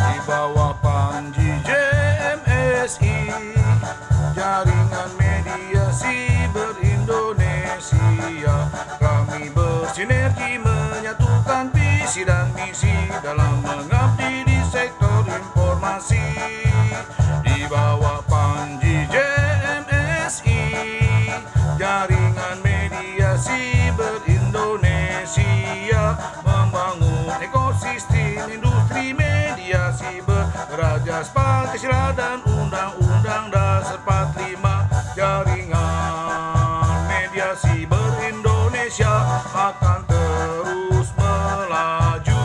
Di bawah Panji JMSI, Jaringan Media Siber Indonesia, kami bersinergi menyatukan visi dan misi dalam mengabdi di sektor informasi. Di bawah Panji JMSI, Jaringan Media Siber Indonesia, membangun ekosistem industri media siber berajas Pancasila dan Undang-Undang Dasar 45. Jaringan Media Siber Indonesia akan terus melaju,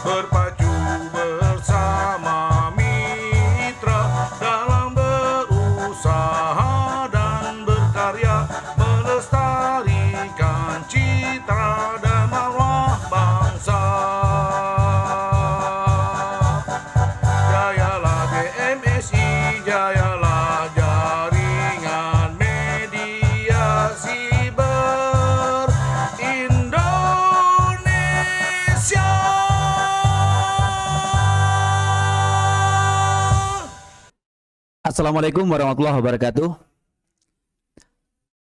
berpacu bersama mitra dalam berusaha dan berkarya, melestarikan citra dan marwah bangsa. Jayalah JMSI, jayalah Jaringan Media Siber Indonesia. Assalamualaikum warahmatullahi wabarakatuh.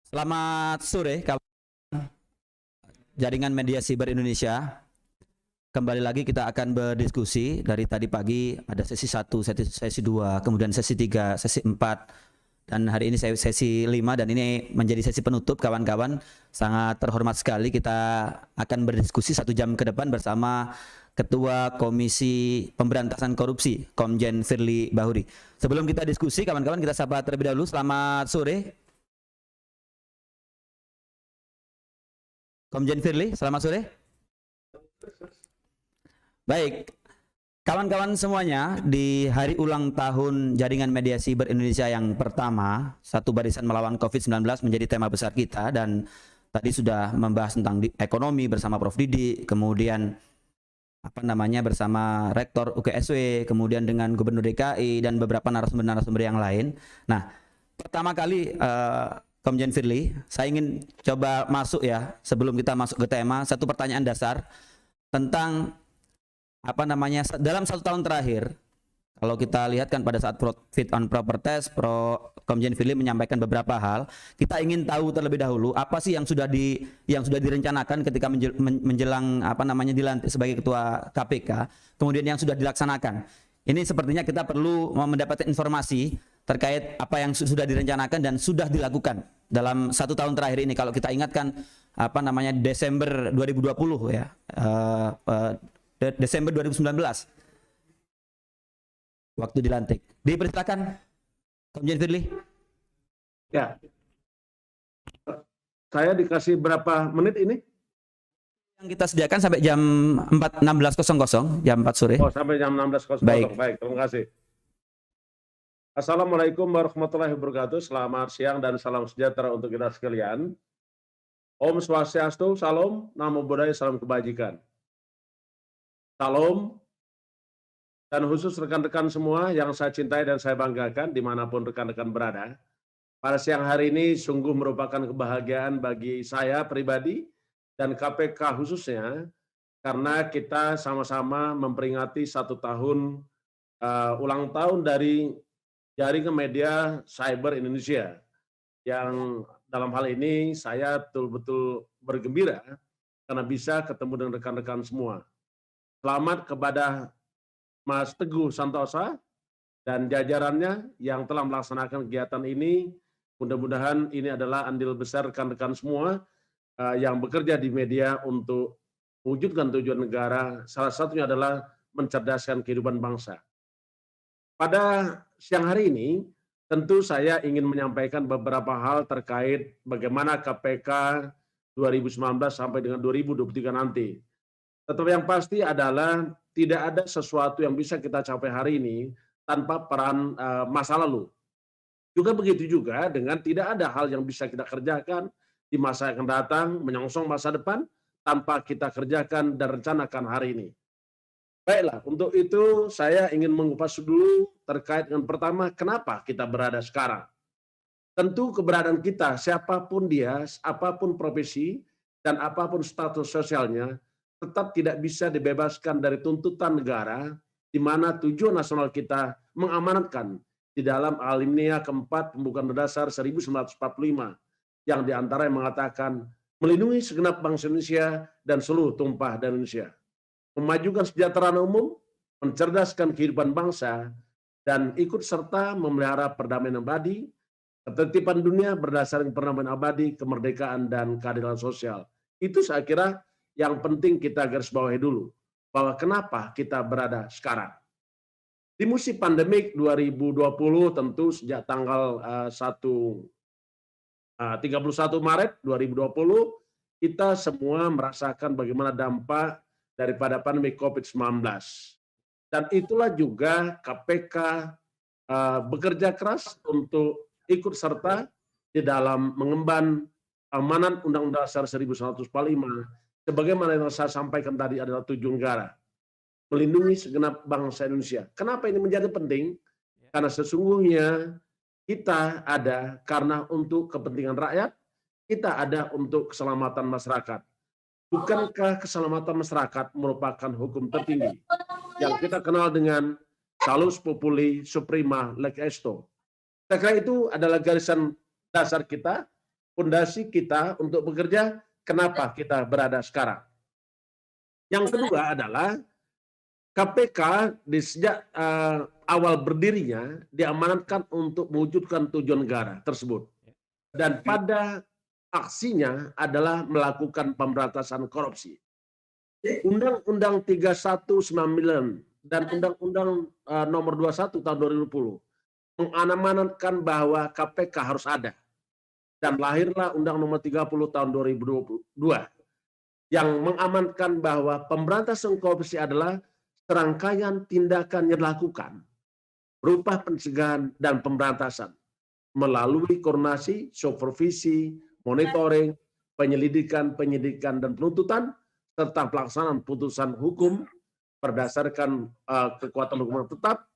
Selamat sore kawan Jaringan Media Siber Indonesia. Kembali lagi kita akan berdiskusi. Dari tadi pagi ada sesi 1, sesi 2, kemudian sesi 3, sesi 4, dan hari ini sesi 5, dan ini menjadi sesi penutup kawan-kawan. Sangat terhormat sekali kita akan berdiskusi 1 jam ke depan bersama Ketua Komisi Pemberantasan Korupsi, Komjen Firly Bahuri. Sebelum kita diskusi, kawan-kawan, kita sapa terlebih dahulu. Selamat sore, Komjen Firly. Selamat sore. Baik, kawan-kawan semuanya, di hari ulang tahun Jaringan Media Siber Indonesia yang pertama, Satu Barisan Melawan COVID-19 menjadi tema besar kita, dan tadi sudah membahas tentang ekonomi bersama Prof. Didi, kemudian bersama Rektor UKSW, kemudian dengan Gubernur DKI dan beberapa narasumber-narasumber yang lain. Nah, pertama kali Komjen Firly, saya ingin coba masuk ya, sebelum kita masuk ke tema, satu pertanyaan dasar tentang dalam 1 tahun terakhir. Kalau kita lihat kan pada saat fit and proper test, Komjen Firly menyampaikan beberapa hal. Kita ingin tahu terlebih dahulu apa sih yang sudah direncanakan ketika menjelang dilantik sebagai Ketua KPK, kemudian yang sudah dilaksanakan. Ini sepertinya kita perlu mendapatkan informasi terkait apa yang sudah direncanakan dan sudah dilakukan dalam 1 tahun terakhir ini. Kalau kita ingatkan Desember 2020 ya, Desember 2019 waktu dilantik. Dipersilakan Komjen Firly. Ya, saya dikasih berapa menit ini? Yang kita sediakan sampai jam 16.00, jam 4 sore. Oh, sampai jam 16.00. Baik, terima kasih. Assalamualaikum warahmatullahi wabarakatuh. Selamat siang dan salam sejahtera untuk kita sekalian. Om Swastiastu, Salam, Namo Buddhaya, Salam Kebajikan. Salam, dan khusus rekan-rekan semua yang saya cintai dan saya banggakan dimanapun rekan-rekan berada. Pada siang hari ini sungguh merupakan kebahagiaan bagi saya pribadi dan KPK khususnya, karena kita sama-sama memperingati 1 tahun ulang tahun dari Jaringan Media Cyber Indonesia, yang dalam hal ini saya betul-betul bergembira karena bisa ketemu dengan rekan-rekan semua. Selamat kepada Mas Teguh Santosa dan jajarannya yang telah melaksanakan kegiatan ini. Mudah-mudahan ini adalah andil besar rekan-rekan semua yang bekerja di media untuk mewujudkan tujuan negara. Salah satunya adalah mencerdaskan kehidupan bangsa. Pada siang hari ini, tentu saya ingin menyampaikan beberapa hal terkait bagaimana KPK 2019 sampai dengan 2023 nanti. Tetapi yang pasti adalah tidak ada sesuatu yang bisa kita capai hari ini tanpa peran masa lalu. Juga begitu juga dengan tidak ada hal yang bisa kita kerjakan di masa yang akan datang, menyongsong masa depan, tanpa kita kerjakan dan rencanakan hari ini. Baiklah, untuk itu saya ingin mengupas dulu terkait dengan pertama, kenapa kita berada sekarang. tentu keberadaan kita, siapapun dia, apapun profesi, dan apapun status sosialnya, tetap tidak bisa dibebaskan dari tuntutan negara, di mana tujuan nasional kita mengamanatkan di dalam alinea keempat Pembukaan Dasar 1945, yang diantara yang mengatakan melindungi segenap bangsa Indonesia dan seluruh tumpah dan Indonesia, memajukan kesejahteraan umum, mencerdaskan kehidupan bangsa, dan ikut serta memelihara perdamaian abadi, ketertiban dunia berdasarkan perdamaian abadi, kemerdekaan, dan keadilan sosial. Itu saya kira yang penting kita garis bawahi dulu, bahwa kenapa kita berada sekarang. Di musim pandemik 2020 tentu sejak tanggal 31 Maret 2020, kita semua merasakan bagaimana dampak daripada pandemi COVID-19. Dan itulah juga KPK bekerja keras untuk ikut serta di dalam mengemban amanat Undang-Undang Dasar 1945, sebagaimana yang saya sampaikan tadi adalah tujuan negara, melindungi segenap bangsa Indonesia. Kenapa ini menjadi penting? Karena sesungguhnya kita ada karena untuk kepentingan rakyat, kita ada untuk keselamatan masyarakat. Bukankah keselamatan masyarakat merupakan hukum tertinggi yang kita kenal dengan salus populi suprema lex esto? Saya kira itu adalah garisan dasar kita, fondasi kita untuk bekerja. Kenapa kita berada sekarang? Yang kedua adalah KPK di sejak awal berdirinya diamanatkan untuk mewujudkan tujuan negara tersebut. Dan pada aksinya adalah melakukan pemberantasan korupsi. Undang-Undang 3199 dan Undang-Undang nomor 21 tahun 2010 mengamanatkan bahwa KPK harus ada. Dan lahirlah Undang nomor 30 tahun 2022 yang mengamanatkan bahwa pemberantasan korupsi adalah serangkaian tindakan yang dilakukan berupa pencegahan dan pemberantasan melalui koordinasi, supervisi, monitoring, penyelidikan, penyidikan, dan penuntutan, serta pelaksanaan putusan hukum berdasarkan kekuatan hukum yang tetap,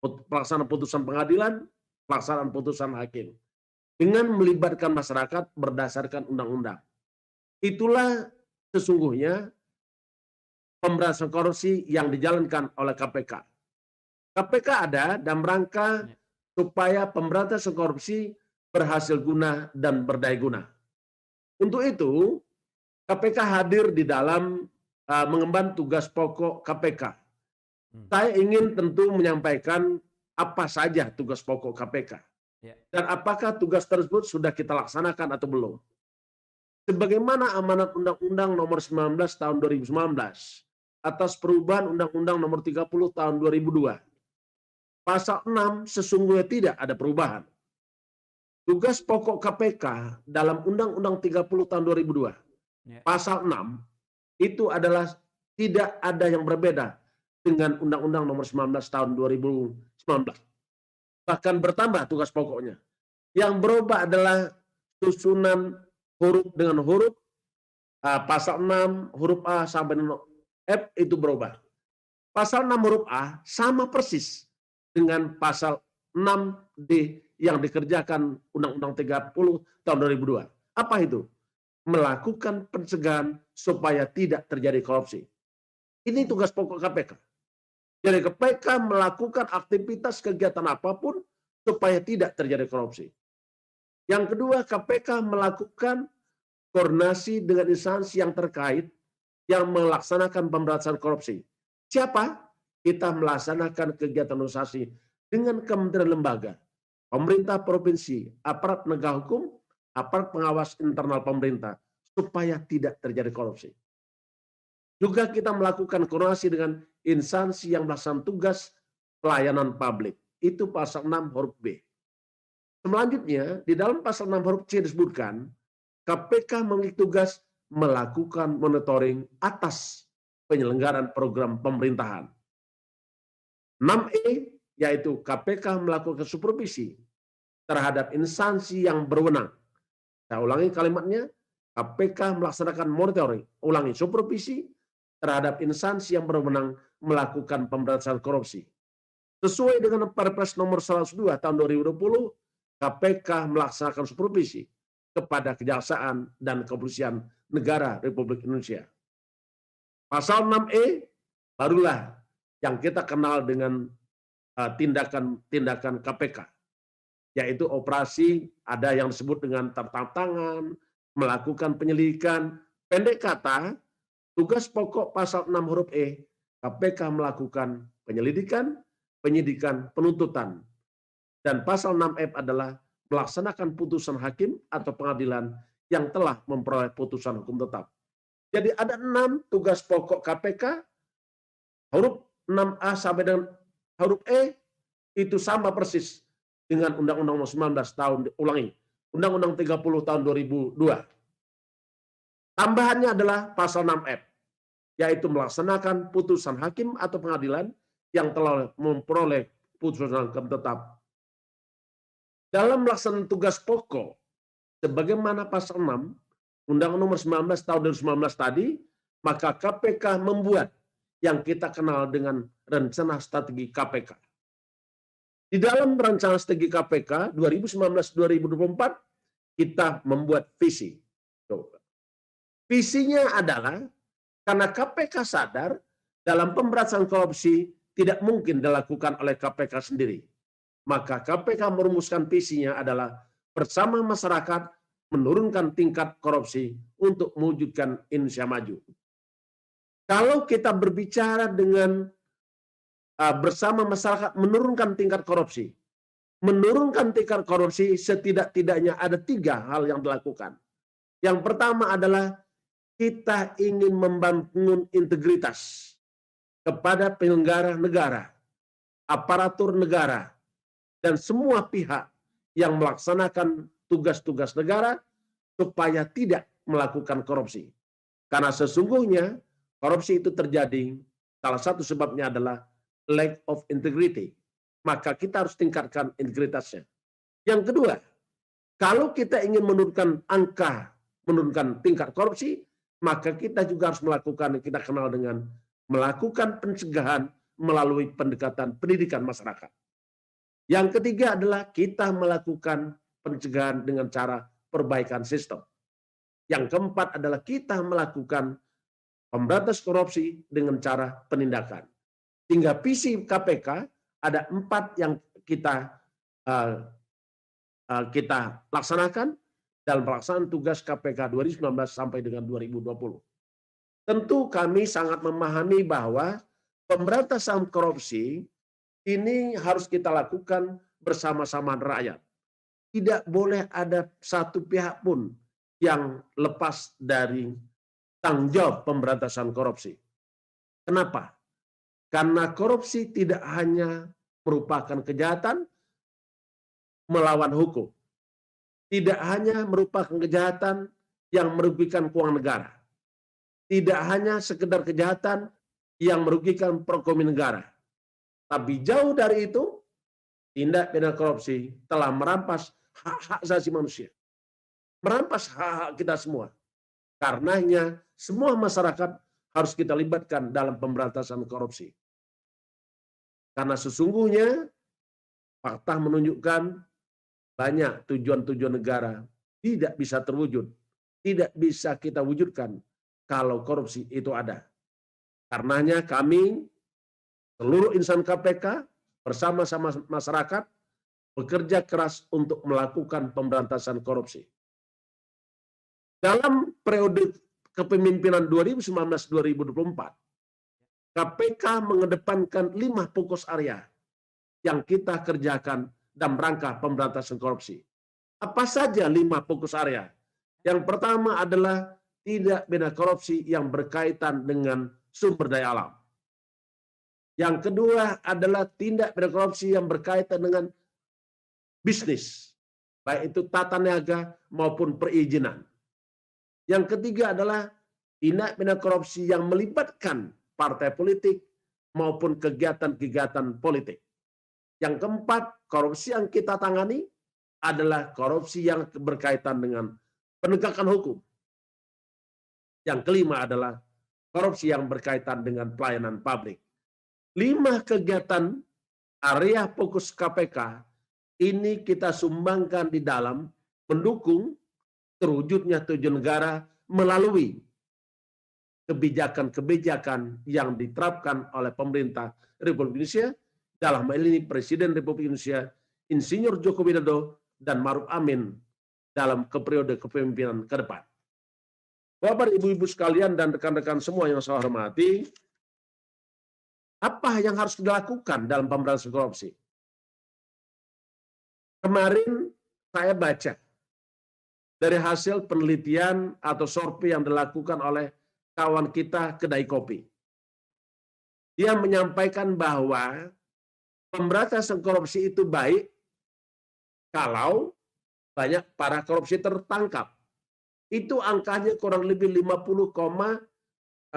pelaksanaan putusan pengadilan, pelaksanaan putusan hakim, dengan melibatkan masyarakat berdasarkan undang-undang. Itulah sesungguhnya pemberantasan korupsi yang dijalankan oleh KPK. KPK ada dalam rangka supaya pemberantasan korupsi berhasil guna dan berdaya guna. Untuk itu, KPK hadir di dalam mengemban tugas pokok KPK. Saya ingin tentu menyampaikan apa saja tugas pokok KPK. Dan apakah tugas tersebut sudah kita laksanakan atau belum. Sebagaimana amanat Undang-Undang nomor 19 tahun 2019 atas perubahan Undang-Undang nomor 30 tahun 2002. Pasal 6 sesungguhnya tidak ada perubahan. Tugas pokok KPK dalam Undang-Undang 30 tahun 2002. Pasal 6 itu adalah tidak ada yang berbeda dengan Undang-Undang nomor 19 tahun 2019. Bahkan bertambah tugas pokoknya. Yang berubah adalah susunan huruf dengan huruf. Pasal 6 huruf A sampai F itu berubah. Pasal 6 huruf A sama persis dengan pasal 6D yang dikerjakan Undang-Undang 30 tahun 2002. Apa itu? Melakukan pencegahan supaya tidak terjadi korupsi. Ini tugas pokok KPK. Jadi KPK melakukan aktivitas kegiatan apapun supaya tidak terjadi korupsi. Yang kedua, KPK melakukan koordinasi dengan instansi yang terkait yang melaksanakan pemberantasan korupsi. Siapa? Kita melaksanakan kegiatan organisasi dengan kementerian lembaga, pemerintah provinsi, aparat penegak hukum, aparat pengawas internal pemerintah, supaya tidak terjadi korupsi. Juga kita melakukan koordinasi dengan instansi yang melaksanakan tugas pelayanan publik. Itu pasal 6 huruf B. Selanjutnya, di dalam pasal 6 huruf C disebutkan, KPK memiliki tugas melakukan monitoring atas penyelenggaraan program pemerintahan. 6E, yaitu KPK melakukan supervisi terhadap instansi yang berwenang. Saya ulangi kalimatnya, KPK melaksanakan monitoring, ulangi supervisi terhadap instansi yang berwenang melakukan pemberantasan korupsi. Sesuai dengan Perpres nomor 102 tahun 2020, KPK melaksanakan supervisi kepada Kejaksaan dan Kepolisian Negara Republik Indonesia. Pasal 6E barulah yang kita kenal dengan tindakan-tindakan KPK, yaitu operasi, ada yang disebut dengan tertangkap tangan, melakukan penyelidikan. Pendek kata, tugas pokok pasal 6 huruf E, KPK melakukan penyelidikan, penyidikan, penuntutan. Dan pasal 6F adalah melaksanakan putusan hakim atau pengadilan yang telah memperoleh putusan hukum tetap. Jadi ada 6 tugas pokok KPK, huruf 6A sampai dengan huruf E itu sama persis dengan Undang-Undang Nomor 19 tahun Undang-Undang 30 tahun 2002. Tambahannya adalah pasal 6F, yaitu melaksanakan putusan hakim atau pengadilan yang telah memperoleh putusan hukum tetap. Dalam melaksanakan tugas pokok, sebagaimana pasal 6 Undang-Undang Nomor 19 tahun 2019 tadi, maka KPK membuat yang kita kenal dengan rencana strategi KPK. Di dalam rencana strategi KPK 2019-2024, kita membuat visi. Visinya adalah karena KPK sadar dalam pemberantasan korupsi tidak mungkin dilakukan oleh KPK sendiri. Maka KPK merumuskan visinya adalah bersama masyarakat menurunkan tingkat korupsi untuk mewujudkan Indonesia maju. Kalau kita berbicara dengan bersama masyarakat menurunkan tingkat korupsi, setidak-tidaknya ada 3 hal yang dilakukan. Yang pertama adalah kita ingin membangun integritas kepada penyelenggara negara, aparatur negara, dan semua pihak yang melaksanakan tugas-tugas negara supaya tidak melakukan korupsi. Karena sesungguhnya korupsi itu terjadi, salah satu sebabnya adalah lack of integrity. Maka kita harus tingkatkan integritasnya. Yang kedua, kalau kita ingin menurunkan tingkat korupsi, maka kita juga harus melakukan yang kita kenal dengan melakukan pencegahan melalui pendekatan pendidikan masyarakat. Yang ketiga adalah kita melakukan pencegahan dengan cara perbaikan sistem. Yang keempat adalah kita melakukan pemberantasan korupsi dengan cara penindakan. Sehingga visi KPK ada 4 yang kita laksanakan dalam pelaksanaan tugas KPK 2019 sampai dengan 2020. Tentu kami sangat memahami bahwa pemberantasan korupsi ini harus kita lakukan bersama-sama rakyat. Tidak boleh ada satu pihak pun yang lepas dari tanggung jawab pemberantasan korupsi. Kenapa? Karena korupsi tidak hanya merupakan kejahatan melawan hukum. Tidak hanya merupakan kejahatan yang merugikan keuangan negara. Tidak hanya sekedar kejahatan yang merugikan perekonomian negara. Tapi jauh dari itu, tindak pidana korupsi telah merampas hak-hak asasi manusia. Merampas hak-hak kita semua. Karenanya, semua masyarakat harus kita libatkan dalam pemberantasan korupsi. Karena sesungguhnya, fakta menunjukkan banyak tujuan-tujuan negara tidak bisa terwujud. Tidak bisa kita wujudkan kalau korupsi itu ada. Karenanya kami, seluruh insan KPK, bersama-sama masyarakat, bekerja keras untuk melakukan pemberantasan korupsi. Dalam periode kepemimpinan 2019-2024, KPK mengedepankan 5 fokus area yang kita kerjakan dalam rangka pemberantasan korupsi. Apa saja 5 fokus area? Yang pertama adalah tindak pidana korupsi yang berkaitan dengan sumber daya alam. Yang kedua adalah tindak pidana korupsi yang berkaitan dengan bisnis, baik itu tata niaga maupun perizinan. Yang ketiga adalah tindak pidana korupsi yang melibatkan partai politik maupun kegiatan-kegiatan politik. Yang keempat, korupsi yang kita tangani adalah korupsi yang berkaitan dengan penegakan hukum. Yang kelima adalah korupsi yang berkaitan dengan pelayanan publik. 5 kegiatan area fokus KPK ini kita sumbangkan di dalam mendukung terwujudnya tujuan negara melalui kebijakan-kebijakan yang diterapkan oleh pemerintah Republik Indonesia, dalam hal ini Presiden Republik Indonesia Insinyur Joko Widodo dan Maruf Amin dalam periode kepemimpinan ke depan. Bapak, Ibu-ibu sekalian dan rekan-rekan semua yang saya hormati, apa yang harus dilakukan dalam pemberantasan korupsi? Kemarin saya baca dari hasil penelitian atau survei yang dilakukan oleh kawan kita kedai kopi. Dia menyampaikan bahwa pemberantasan korupsi itu baik kalau banyak para korupsi tertangkap. Itu angkanya kurang lebih 50,7%.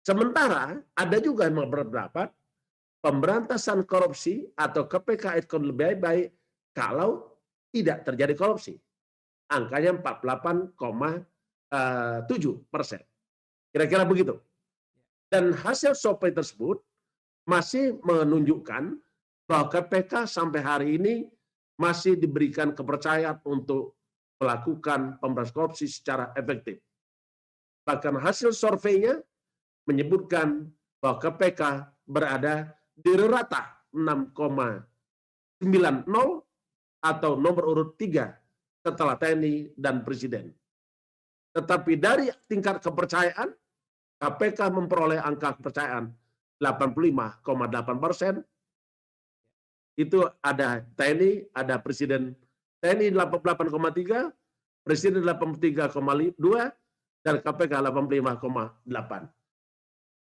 Sementara ada juga yang berpendapat pemberantasan korupsi atau KPK itu lebih baik kalau tidak terjadi korupsi. Angkanya 48,7%. Kira-kira begitu. Dan hasil survei tersebut masih menunjukkan bahwa KPK sampai hari ini masih diberikan kepercayaan untuk melakukan pemberantasan korupsi secara efektif. Bahkan hasil surveinya menyebutkan bahwa KPK berada di rata 6,90 atau nomor urut 3 setelah TNI dan Presiden. Tetapi dari tingkat kepercayaan, KPK memperoleh angka kepercayaan 85,8%. Itu ada TNI, ada Presiden TNI 88,3, Presiden 83,2, dan KPK 85,8.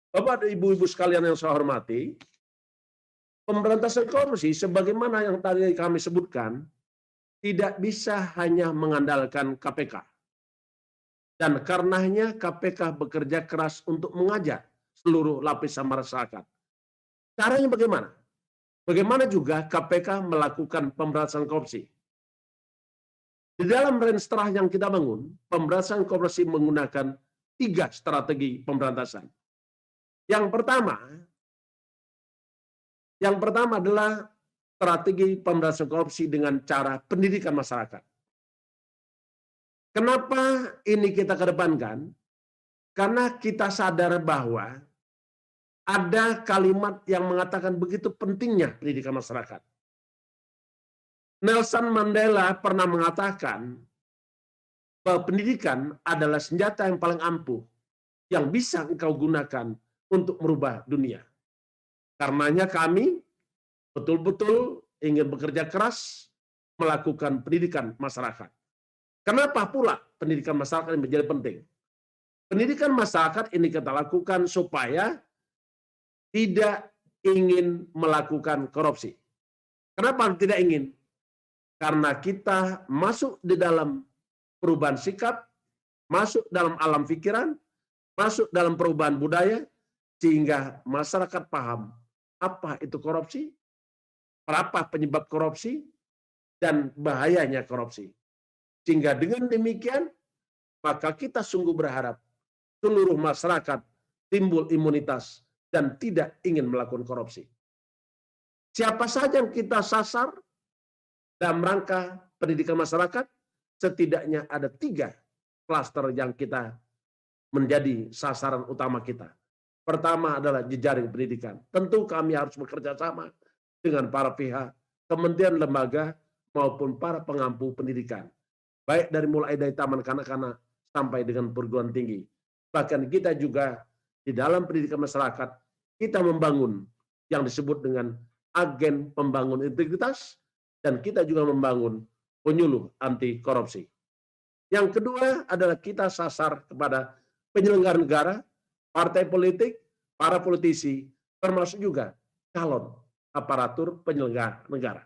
Bapak dan Ibu-ibu sekalian yang saya hormati, pemberantasan korupsi sebagaimana yang tadi kami sebutkan tidak bisa hanya mengandalkan KPK. Dan karenanya KPK bekerja keras untuk mengajak seluruh lapisan masyarakat. Caranya bagaimana? Bagaimana juga KPK melakukan pemberantasan korupsi? Di dalam renstrah yang kita bangun, pemberantasan korupsi menggunakan 3 strategi pemberantasan. Yang pertama adalah strategi pemberantasan korupsi dengan cara pendidikan masyarakat. Kenapa ini kita kedepankan? Karena kita sadar bahwa ada kalimat yang mengatakan begitu pentingnya pendidikan masyarakat. Nelson Mandela pernah mengatakan bahwa pendidikan adalah senjata yang paling ampuh yang bisa engkau gunakan untuk merubah dunia. Karenanya kami betul-betul ingin bekerja keras melakukan pendidikan masyarakat. Kenapa pula pendidikan masyarakat ini menjadi penting? Pendidikan masyarakat ini kita lakukan supaya tidak ingin melakukan korupsi. Kenapa tidak ingin? Karena kita masuk di dalam perubahan sikap, masuk dalam alam pikiran, masuk dalam perubahan budaya, sehingga masyarakat paham apa itu korupsi, apa penyebab korupsi, dan bahayanya korupsi. Sehingga dengan demikian, maka kita sungguh berharap seluruh masyarakat timbul imunitas dan tidak ingin melakukan korupsi. Siapa saja yang kita sasar dalam rangka pendidikan masyarakat, setidaknya ada 3 klaster yang kita menjadi sasaran utama kita. Pertama adalah jejaring pendidikan. Tentu kami harus bekerja sama dengan para pihak, kementerian, lembaga, maupun para pengampu pendidikan. Baik mulai dari taman kanak-kanak sampai dengan perguruan tinggi. Bahkan kita juga di dalam pendidikan masyarakat, kita membangun yang disebut dengan agen pembangun integritas, dan kita juga membangun penyuluh anti korupsi. Yang kedua adalah kita sasar kepada penyelenggara negara, partai politik, para politisi, termasuk juga calon aparatur penyelenggara negara.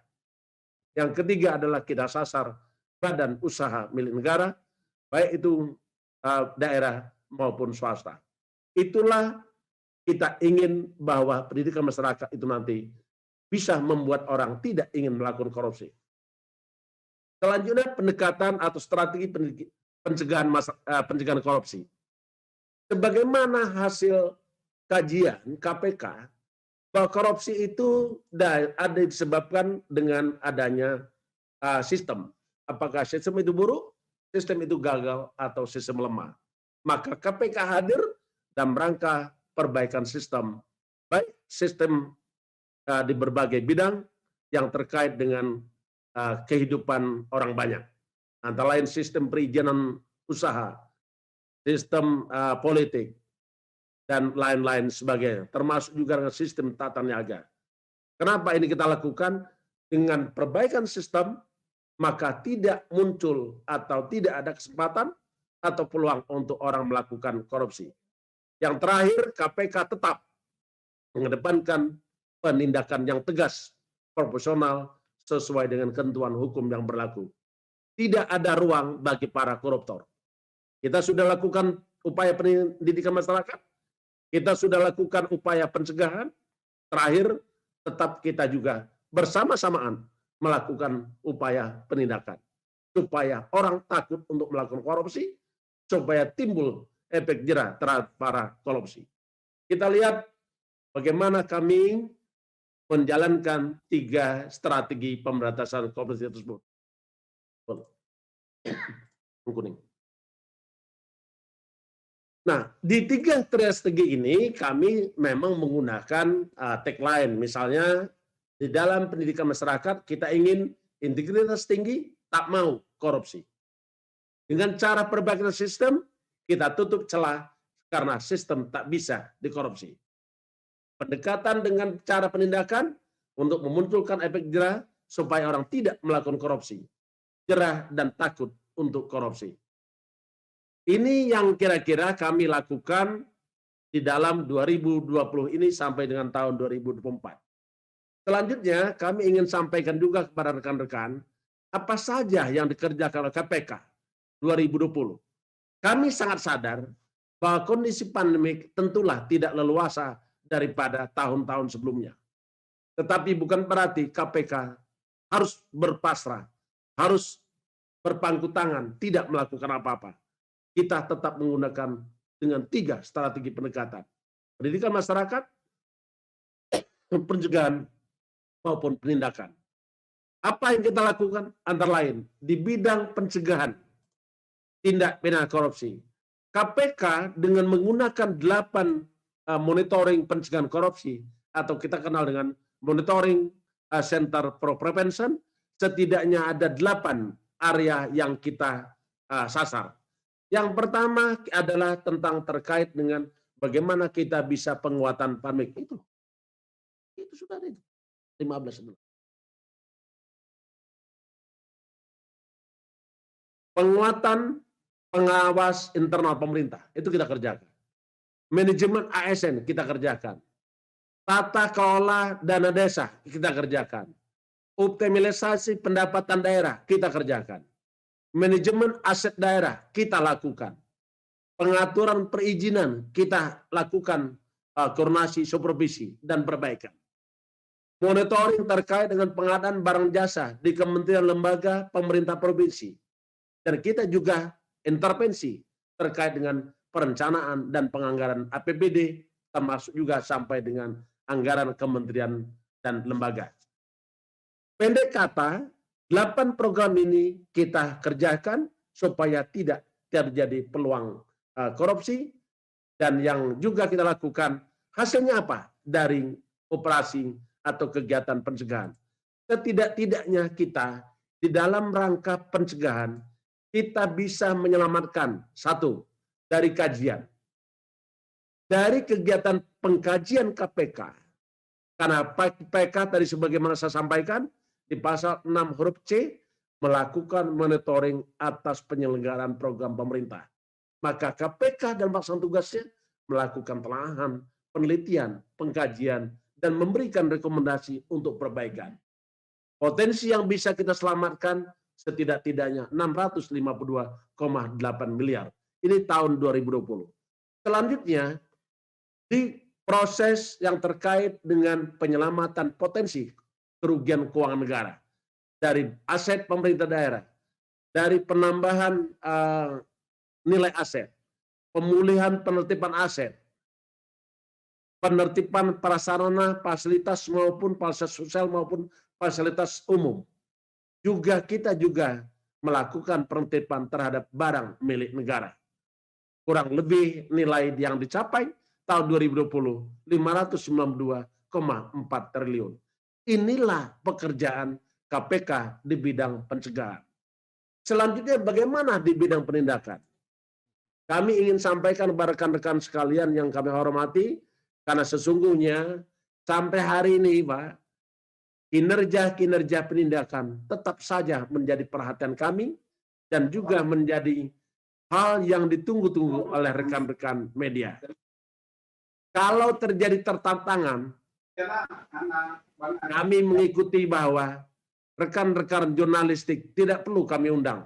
Yang ketiga adalah kita sasar badan usaha milik negara, baik itu daerah maupun swasta. Itulah kita ingin bahwa pendidikan masyarakat itu nanti bisa membuat orang tidak ingin melakukan korupsi. Selanjutnya pendekatan atau strategi pencegahan korupsi. Sebagaimana hasil kajian KPK, bahwa korupsi itu ada disebabkan dengan adanya sistem. Apakah sistem itu buruk, sistem itu gagal, atau sistem lemah. Maka KPK hadir dalam rangka perbaikan sistem, baik sistem di berbagai bidang yang terkait dengan kehidupan orang banyak. Antara lain sistem perizinan usaha, sistem politik, dan lain-lain sebagainya, termasuk juga dengan sistem tata niaga. Kenapa ini kita lakukan? Dengan perbaikan sistem, maka tidak muncul atau tidak ada kesempatan atau peluang untuk orang melakukan korupsi. Yang terakhir, KPK tetap mengedepankan penindakan yang tegas, proporsional, sesuai dengan ketentuan hukum yang berlaku. Tidak ada ruang bagi para koruptor. Kita sudah lakukan upaya pendidikan masyarakat, kita sudah lakukan upaya pencegahan, terakhir tetap kita juga bersama-samaan melakukan upaya penindakan. Supaya orang takut untuk melakukan korupsi, supaya timbul efek jerah terhadap para korupsi. Kita lihat bagaimana kami menjalankan 3 strategi pemberantasan korupsi tersebut. Kuning. Nah, di 3 strategi ini kami memang menggunakan tagline. Misalnya, di dalam pendidikan masyarakat kita ingin integritas tinggi, tak mau korupsi. Dengan cara perbaikan sistem, kita tutup celah karena sistem tak bisa dikorupsi. Pendekatan dengan cara penindakan untuk memunculkan efek jerah supaya orang tidak melakukan korupsi. Jerah dan takut untuk korupsi. Ini yang kira-kira kami lakukan di dalam 2020 ini sampai dengan tahun 2024. Selanjutnya, kami ingin sampaikan juga kepada rekan-rekan apa saja yang dikerjakan oleh KPK 2020. Kami sangat sadar bahwa kondisi pandemik tentulah tidak leluasa daripada tahun-tahun sebelumnya. Tetapi bukan berarti KPK harus berpasrah, harus berpangku tangan, tidak melakukan apa-apa. Kita tetap menggunakan dengan 3 strategi pendekatan. Pendidikan masyarakat, pencegahan, maupun penindakan. Apa yang kita lakukan? Antara lain, di bidang pencegahan tindak pidana korupsi. KPK dengan menggunakan 8 monitoring pencegahan korupsi, atau kita kenal dengan monitoring Center for Prevention, setidaknya ada 8 area yang kita sasar. Yang pertama adalah tentang terkait dengan bagaimana kita bisa penguatan pandemik itu. Itu sudah ada itu. 15. Penguatan pengawas internal pemerintah, itu kita kerjakan. Manajemen ASN kita kerjakan. Tata kelola dana desa kita kerjakan. Optimalisasi pendapatan daerah kita kerjakan. Manajemen aset daerah kita lakukan. Pengaturan perizinan kita lakukan koordinasi, supervisi, dan perbaikan. Monitoring terkait dengan pengadaan barang jasa di kementerian lembaga pemerintah provinsi. Dan kita juga intervensi terkait dengan perencanaan dan penganggaran APBD, termasuk juga sampai dengan anggaran kementerian dan lembaga. Pendek kata, 8 program ini kita kerjakan supaya tidak terjadi peluang korupsi, dan yang juga kita lakukan hasilnya apa dari operasi atau kegiatan pencegahan. Setidak-tidaknya kita di dalam rangka pencegahan kita bisa menyelamatkan 1 dari kajian. Dari kegiatan pengkajian KPK, karena KPK tadi sebagaimana saya sampaikan, di pasal 6 huruf C melakukan monitoring atas penyelenggaraan program pemerintah. Maka KPK dan pelaksana tugasnya melakukan telah penelitian, pengkajian, dan memberikan rekomendasi untuk perbaikan. Potensi yang bisa kita selamatkan setidak-tidaknya 652,8 miliar. Ini tahun 2020. Selanjutnya, di proses yang terkait dengan penyelamatan potensi kerugian keuangan negara dari aset pemerintah daerah, dari penambahan nilai aset, pemulihan penertiban aset, penertiban prasarana, fasilitas maupun fasilitas sosial maupun fasilitas umum. Kita juga melakukan penertiban terhadap barang milik negara. Kurang lebih nilai yang dicapai tahun 2020 592,4 triliun. Inilah pekerjaan KPK di bidang pencegahan. Selanjutnya bagaimana di bidang penindakan? Kami ingin sampaikan kepada rekan-rekan sekalian yang kami hormati, karena sesungguhnya sampai hari ini, Pak, kinerja penindakan tetap saja menjadi perhatian kami dan juga menjadi hal yang ditunggu-tunggu oleh rekan-rekan media. Kalau terjadi tertantangan, kami mengikuti bahwa rekan-rekan jurnalistik tidak perlu kami undang.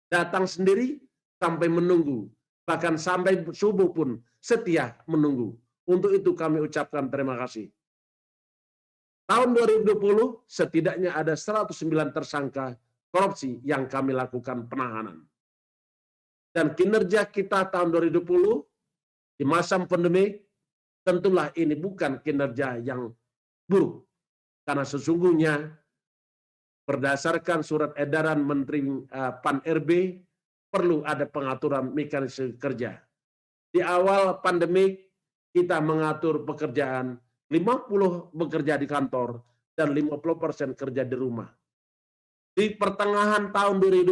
Datang sendiri sampai menunggu. Bahkan sampai subuh pun setia menunggu. Untuk itu kami ucapkan terima kasih. Tahun 2020 setidaknya ada 109 tersangka korupsi yang kami lakukan penahanan. Dan kinerja kita tahun 2020 di masa pandemi tentulah ini bukan kinerja yang buruk. Karena sesungguhnya berdasarkan surat edaran Menteri Pan-RB perlu ada pengaturan mekanisme kerja. Di awal pandemi kita mengatur pekerjaan 50 bekerja di kantor dan 50% kerja di rumah. Di pertengahan tahun 2020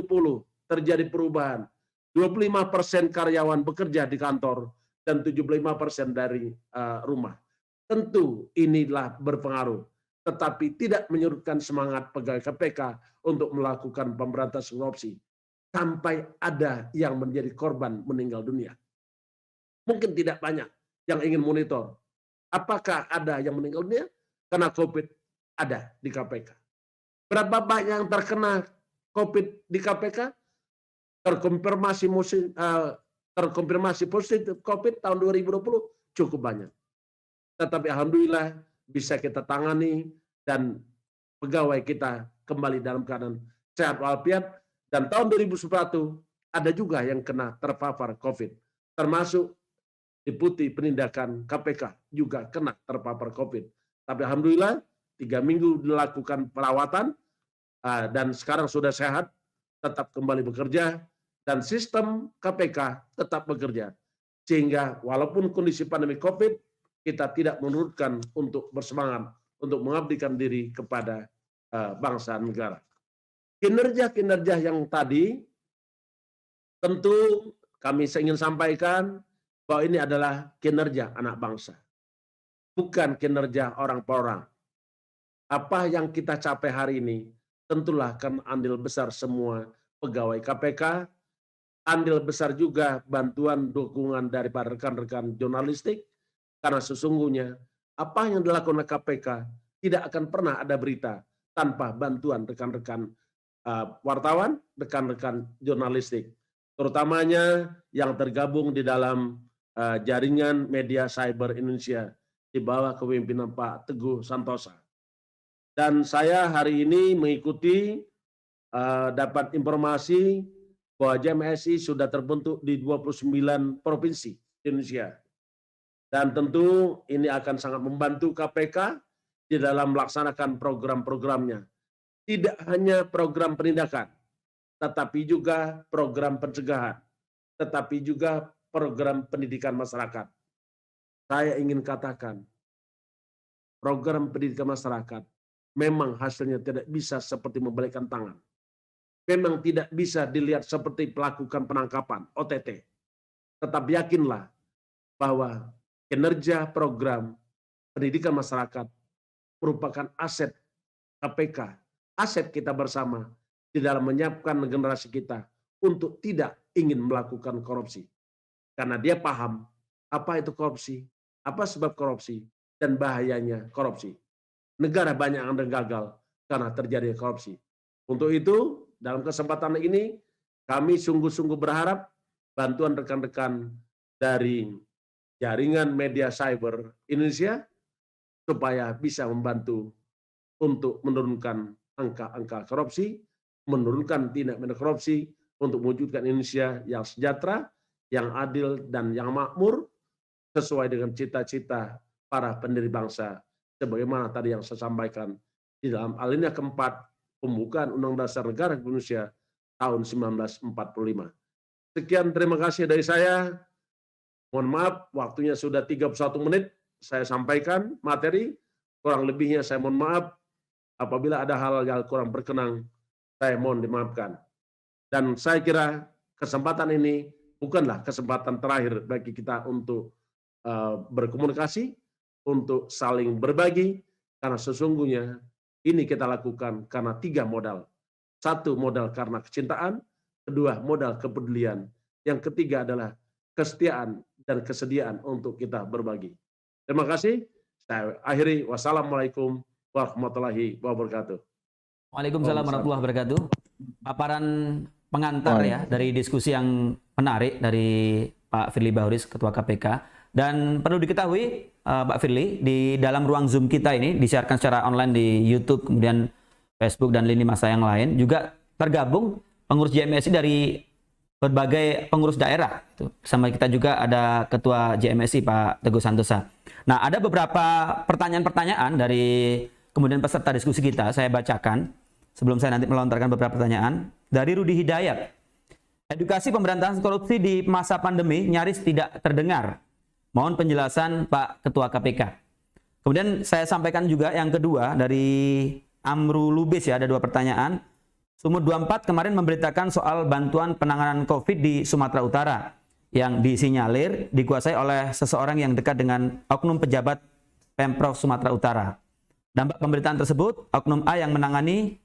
terjadi perubahan. 25% karyawan bekerja di kantor dan 75% dari rumah. Tentu inilah berpengaruh, tetapi tidak menyurutkan semangat pegawai KPK untuk melakukan pemberantasan korupsi sampai ada yang menjadi korban meninggal dunia. Mungkin tidak banyak yang ingin monitor. Apakah ada yang meninggal dunia karena COVID? Ada di KPK. Berapa banyak yang terkena COVID di KPK? Terkonfirmasi positif COVID tahun 2020 cukup banyak. Tetapi alhamdulillah bisa kita tangani dan pegawai kita kembali dalam keadaan sehat walafiat. Dan tahun 2021 ada juga yang kena terpapar COVID. Termasuk Deputi Penindakan KPK juga kena terpapar COVID. Tapi alhamdulillah 3 minggu dilakukan perawatan dan sekarang sudah sehat, tetap kembali bekerja, dan sistem KPK tetap bekerja. Sehingga walaupun kondisi pandemi COVID, kita tidak menurunkan untuk bersemangat, untuk mengabdikan diri kepada bangsa dan negara. Kinerja-kinerja yang tadi, tentu kami ingin sampaikan bahwa ini adalah kinerja anak bangsa. Bukan kinerja orang per orang. Apa yang kita capai hari ini, tentulah kan andil besar semua pegawai KPK, andil besar juga bantuan dukungan dari para rekan-rekan jurnalistik, karena sesungguhnya apa yang dilakukan oleh KPK tidak akan pernah ada berita tanpa bantuan rekan-rekan wartawan, rekan-rekan jurnalistik, terutamanya yang tergabung di dalam jaringan media cyber Indonesia di bawah kepemimpinan Pak Teguh Santosa. Dan saya hari ini mengikuti dapat informasi bahwa JMSI sudah terbentuk di 29 provinsi di Indonesia. Dan tentu ini akan sangat membantu KPK di dalam melaksanakan program-programnya. Tidak hanya program penindakan, tetapi juga program pencegahan, tetapi juga program pendidikan masyarakat. Saya ingin katakan, program pendidikan masyarakat memang hasilnya tidak bisa seperti membalikkan tangan. Memang tidak bisa dilihat seperti melakukan penangkapan, OTT. Tetap yakinlah bahwa kinerja program pendidikan masyarakat merupakan aset KPK, aset kita bersama di dalam menyiapkan generasi kita untuk tidak ingin melakukan korupsi. Karena dia paham apa itu korupsi, apa sebab korupsi, dan bahayanya korupsi. Negara banyak yang gagal karena terjadi korupsi. Untuk itu, dalam kesempatan ini, kami sungguh-sungguh berharap bantuan rekan-rekan dari jaringan media cyber Indonesia supaya bisa membantu untuk menurunkan angka-angka korupsi, menurunkan tindak pidana korupsi untuk mewujudkan Indonesia yang sejahtera, yang adil, dan yang makmur sesuai dengan cita-cita para pendiri bangsa sebagaimana tadi yang saya sampaikan di dalam alinea keempat pembukaan Undang Dasar Negara Indonesia tahun 1945. Sekian, terima kasih dari saya. Mohon maaf, waktunya sudah 31 menit. Saya sampaikan materi, kurang lebihnya saya mohon maaf. Apabila ada hal yang kurang berkenan, saya mohon dimaafkan. Dan saya kira kesempatan ini bukanlah kesempatan terakhir bagi kita untuk berkomunikasi, untuk saling berbagi, karena sesungguhnya ini kita lakukan karena 3 modal. 1 modal karena kecintaan, 2 modal kepedulian, yang ketiga adalah kesetiaan dan kesediaan untuk kita berbagi. Terima kasih. Saya akhiri. Wassalamualaikum warahmatullahi wabarakatuh. Waalaikumsalam warahmatullahi wabarakatuh. Paparan pengantar ya dari diskusi yang menarik dari Pak Firly Bahuris, Ketua KPK. Dan perlu diketahui Pak Firly, di dalam ruang Zoom kita ini disiarkan secara online di YouTube, kemudian Facebook dan lini masa yang lain, juga tergabung pengurus JMSI dari berbagai pengurus daerah. Bersama kita juga ada Ketua JMSI Pak Teguh Santosa. Nah, ada beberapa pertanyaan-pertanyaan dari kemudian peserta diskusi kita, saya bacakan sebelum saya nanti melontarkan beberapa pertanyaan. Dari Rudi Hidayat, edukasi pemberantasan korupsi di masa pandemi nyaris tidak terdengar. Mohon penjelasan Pak Ketua KPK. Kemudian saya sampaikan juga yang kedua dari Amru Lubis ya, ada 2 pertanyaan. Sumut 24 kemarin memberitakan soal bantuan penanganan COVID di Sumatera Utara yang disinyalir dikuasai oleh seseorang yang dekat dengan oknum pejabat Pemprov Sumatera Utara. Dampak pemberitaan tersebut, oknum A yang menangani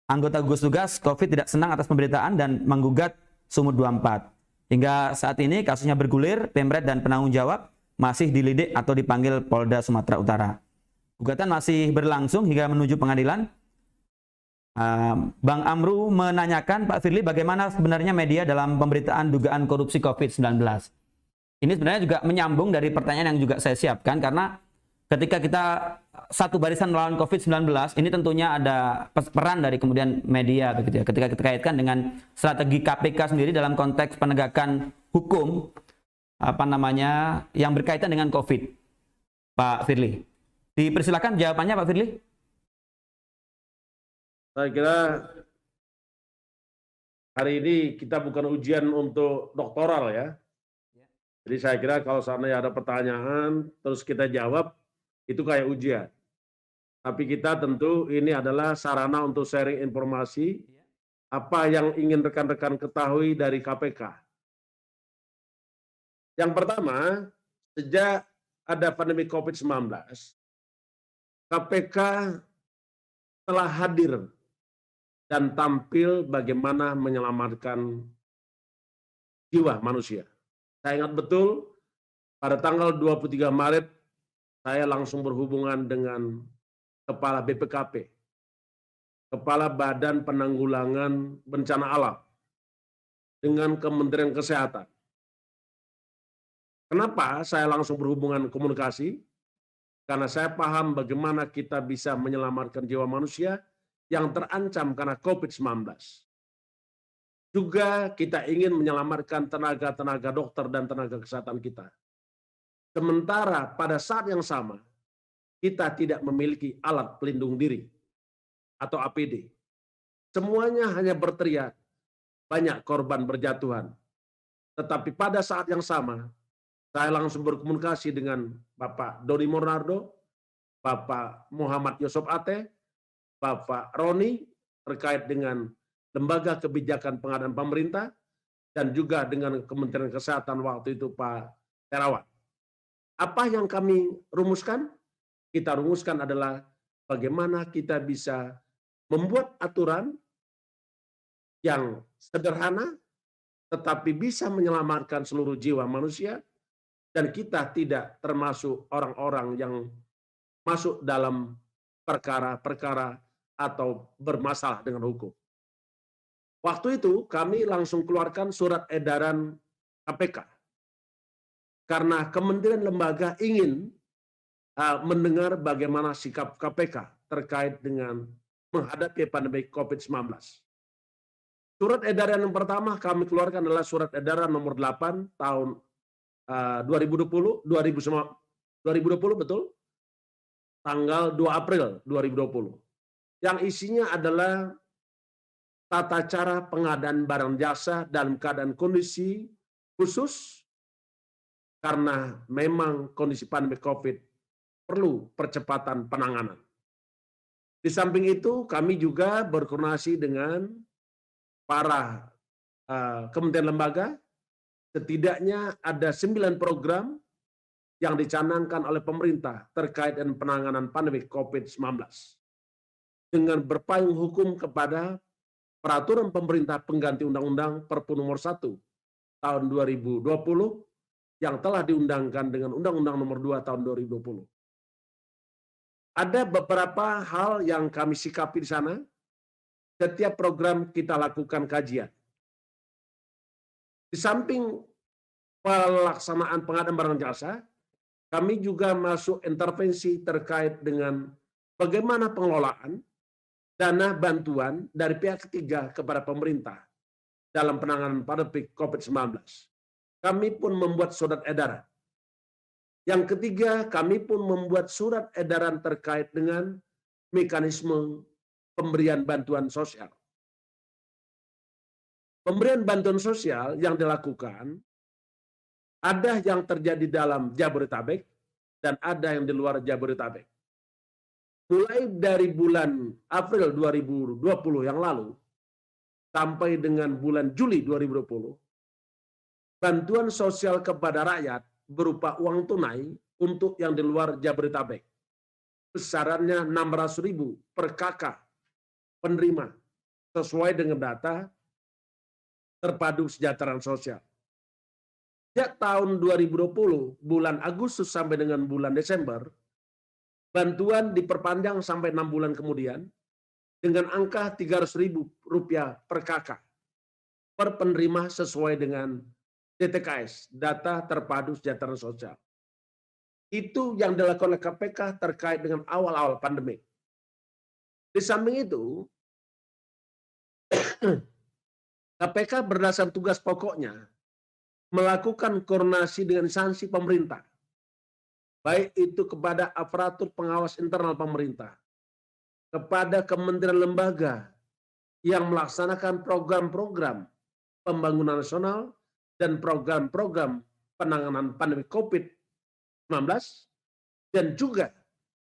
anggota gugus tugas COVID tidak senang atas pemberitaan dan menggugat Sumut 24. Hingga saat ini kasusnya bergulir, Pemret dan penanggung jawab masih dilidik atau dipanggil Polda Sumatera Utara. Gugatan masih berlangsung hingga menuju pengadilan. Bang Amru menanyakan Pak Firly bagaimana sebenarnya media dalam pemberitaan dugaan korupsi COVID-19. Ini sebenarnya juga menyambung dari pertanyaan yang juga saya siapkan, karena ketika kita satu barisan melawan COVID-19, ini tentunya ada peran dari kemudian media begitu ya. Ketika kita kaitkan dengan strategi KPK sendiri dalam konteks penegakan hukum yang berkaitan dengan COVID. Pak Firly, dipersilakan jawabannya Pak Firly. Saya kira hari ini kita bukan ujian untuk doktoral ya. Jadi saya kira kalau seandainya ada pertanyaan terus kita jawab, itu kayak ujian. Tapi kita tentu ini adalah sarana untuk sharing informasi apa yang ingin rekan-rekan ketahui dari KPK. Yang pertama, sejak ada pandemi COVID-19, KPK telah hadir dan tampil bagaimana menyelamatkan jiwa manusia. Saya ingat betul, pada tanggal 23 Maret, saya langsung berhubungan dengan Kepala BPKP, Kepala Badan Penanggulangan Bencana Alam, dengan Kementerian Kesehatan. Kenapa saya langsung berhubungan komunikasi? Karena saya paham bagaimana kita bisa menyelamatkan jiwa manusia yang terancam karena COVID-19. Juga kita ingin menyelamatkan tenaga-tenaga dokter dan tenaga kesehatan kita. Sementara pada saat yang sama, kita tidak memiliki alat pelindung diri atau APD. Semuanya hanya berteriak, banyak korban berjatuhan. Tetapi pada saat yang sama, saya langsung berkomunikasi dengan Bapak Doni Monardo, Bapak Muhammad Yusuf Ate, Bapak Roni, terkait dengan Lembaga Kebijakan Pengadaan Pemerintah, dan juga dengan Kementerian Kesehatan waktu itu Pak Terawan. Apa yang kami rumuskan? Kita rumuskan adalah bagaimana kita bisa membuat aturan yang sederhana, tetapi bisa menyelamatkan seluruh jiwa manusia, dan kita tidak termasuk orang-orang yang masuk dalam perkara-perkara atau bermasalah dengan hukum. Waktu itu kami langsung keluarkan surat edaran KPK. Karena kementerian lembaga ingin mendengar bagaimana sikap KPK terkait dengan menghadapi pandemi COVID-19. Surat edaran yang pertama kami keluarkan adalah surat edaran nomor 8 tahun 2020, 2020 betul? Tanggal 2 April 2020. Yang isinya adalah tata cara pengadaan barang jasa dalam keadaan kondisi khusus karena memang kondisi pandemi COVID perlu percepatan penanganan. Di samping itu, kami juga berkoordinasi dengan para kementerian lembaga. Setidaknya ada 9 program yang dicanangkan oleh pemerintah terkait dengan penanganan pandemi COVID-19. Dengan berpayung hukum kepada peraturan pemerintah pengganti Undang-Undang Perpu Nomor 1 tahun 2020 yang telah diundangkan dengan Undang-Undang Nomor 2 tahun 2020. Ada beberapa hal yang kami sikapi di sana. Setiap program kita lakukan kajian. Di samping pelaksanaan pengadaan barang jasa, kami juga masuk intervensi terkait dengan bagaimana pengelolaan dana bantuan dari pihak ketiga kepada pemerintah dalam penanganan pandemi COVID-19. Kami pun membuat surat edaran. Yang ketiga, kami pun membuat surat edaran terkait dengan mekanisme pemberian bantuan sosial. Pemberian bantuan sosial yang dilakukan ada yang terjadi dalam Jabodetabek dan ada yang di luar Jabodetabek. Mulai dari bulan April 2020 yang lalu sampai dengan bulan Juli 2020, bantuan sosial kepada rakyat berupa uang tunai untuk yang di luar Jabodetabek. Besarannya 600.000 per kakak penerima sesuai dengan data terpadu kesejahteraan sosial. Sejak tahun 2020, bulan Agustus sampai dengan bulan Desember, bantuan diperpanjang sampai 6 bulan kemudian dengan angka Rp300.000 per kakak per penerima sesuai dengan DTKS, Data Terpadu Kesejahteraan Sosial. Itu yang dilakukan oleh KPK terkait dengan awal-awal pandemi. Di samping itu, KPK berdasarkan tugas pokoknya melakukan koordinasi dengan instansi pemerintah, baik itu kepada aparatur pengawas internal pemerintah, kepada kementerian lembaga yang melaksanakan program-program pembangunan nasional dan program-program penanganan pandemi COVID-19, dan juga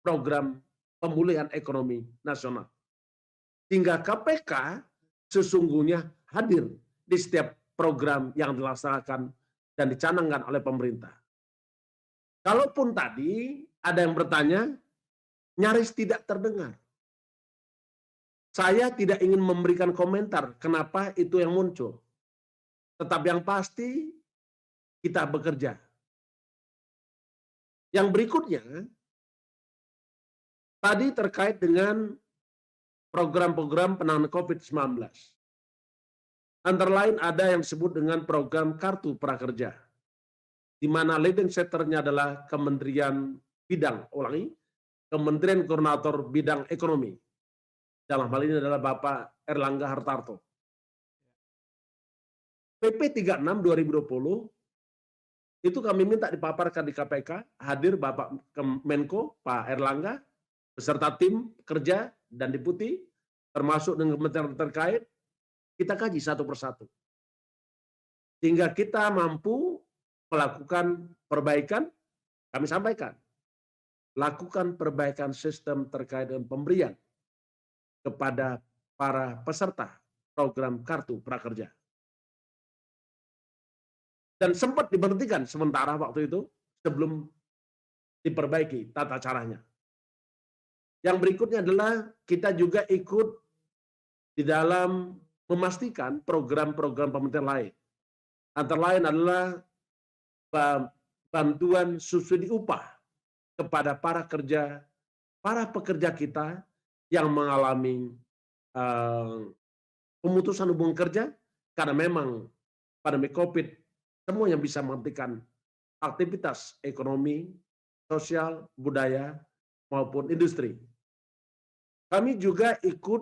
program pemulihan ekonomi nasional. Hingga KPK sesungguhnya hadir di setiap program yang dilaksanakan dan dicanangkan oleh pemerintah. Kalaupun tadi ada yang bertanya, nyaris tidak terdengar. Saya tidak ingin memberikan komentar kenapa itu yang muncul. Tetapi yang pasti kita bekerja. Yang berikutnya, tadi terkait dengan program-program penanganan COVID-19. Antara lain ada yang disebut dengan program Kartu Prakerja, di mana leading sector-nya adalah Kementerian Koordinator Bidang Ekonomi. Dalam hal ini adalah Bapak Erlangga Hartarto. PP 36 2020 itu kami minta dipaparkan di KPK, hadir Bapak Menko, Pak Erlangga, beserta tim kerja dan deputi, termasuk dengan kementerian terkait, kita kaji satu persatu. Sehingga kita mampu melakukan perbaikan, kami sampaikan. Lakukan perbaikan sistem terkait dengan pemberian kepada para peserta program Kartu Prakerja. Dan sempat diberhentikan sementara waktu itu sebelum diperbaiki tata caranya. Yang berikutnya adalah kita juga ikut di dalam memastikan program-program pemerintah lain. Antara lain adalah bantuan subsidi upah kepada para pekerja kita yang mengalami pemutusan hubungan kerja karena memang pandemi COVID semuanya bisa menghentikan aktivitas ekonomi, sosial, budaya, maupun industri. Kami juga ikut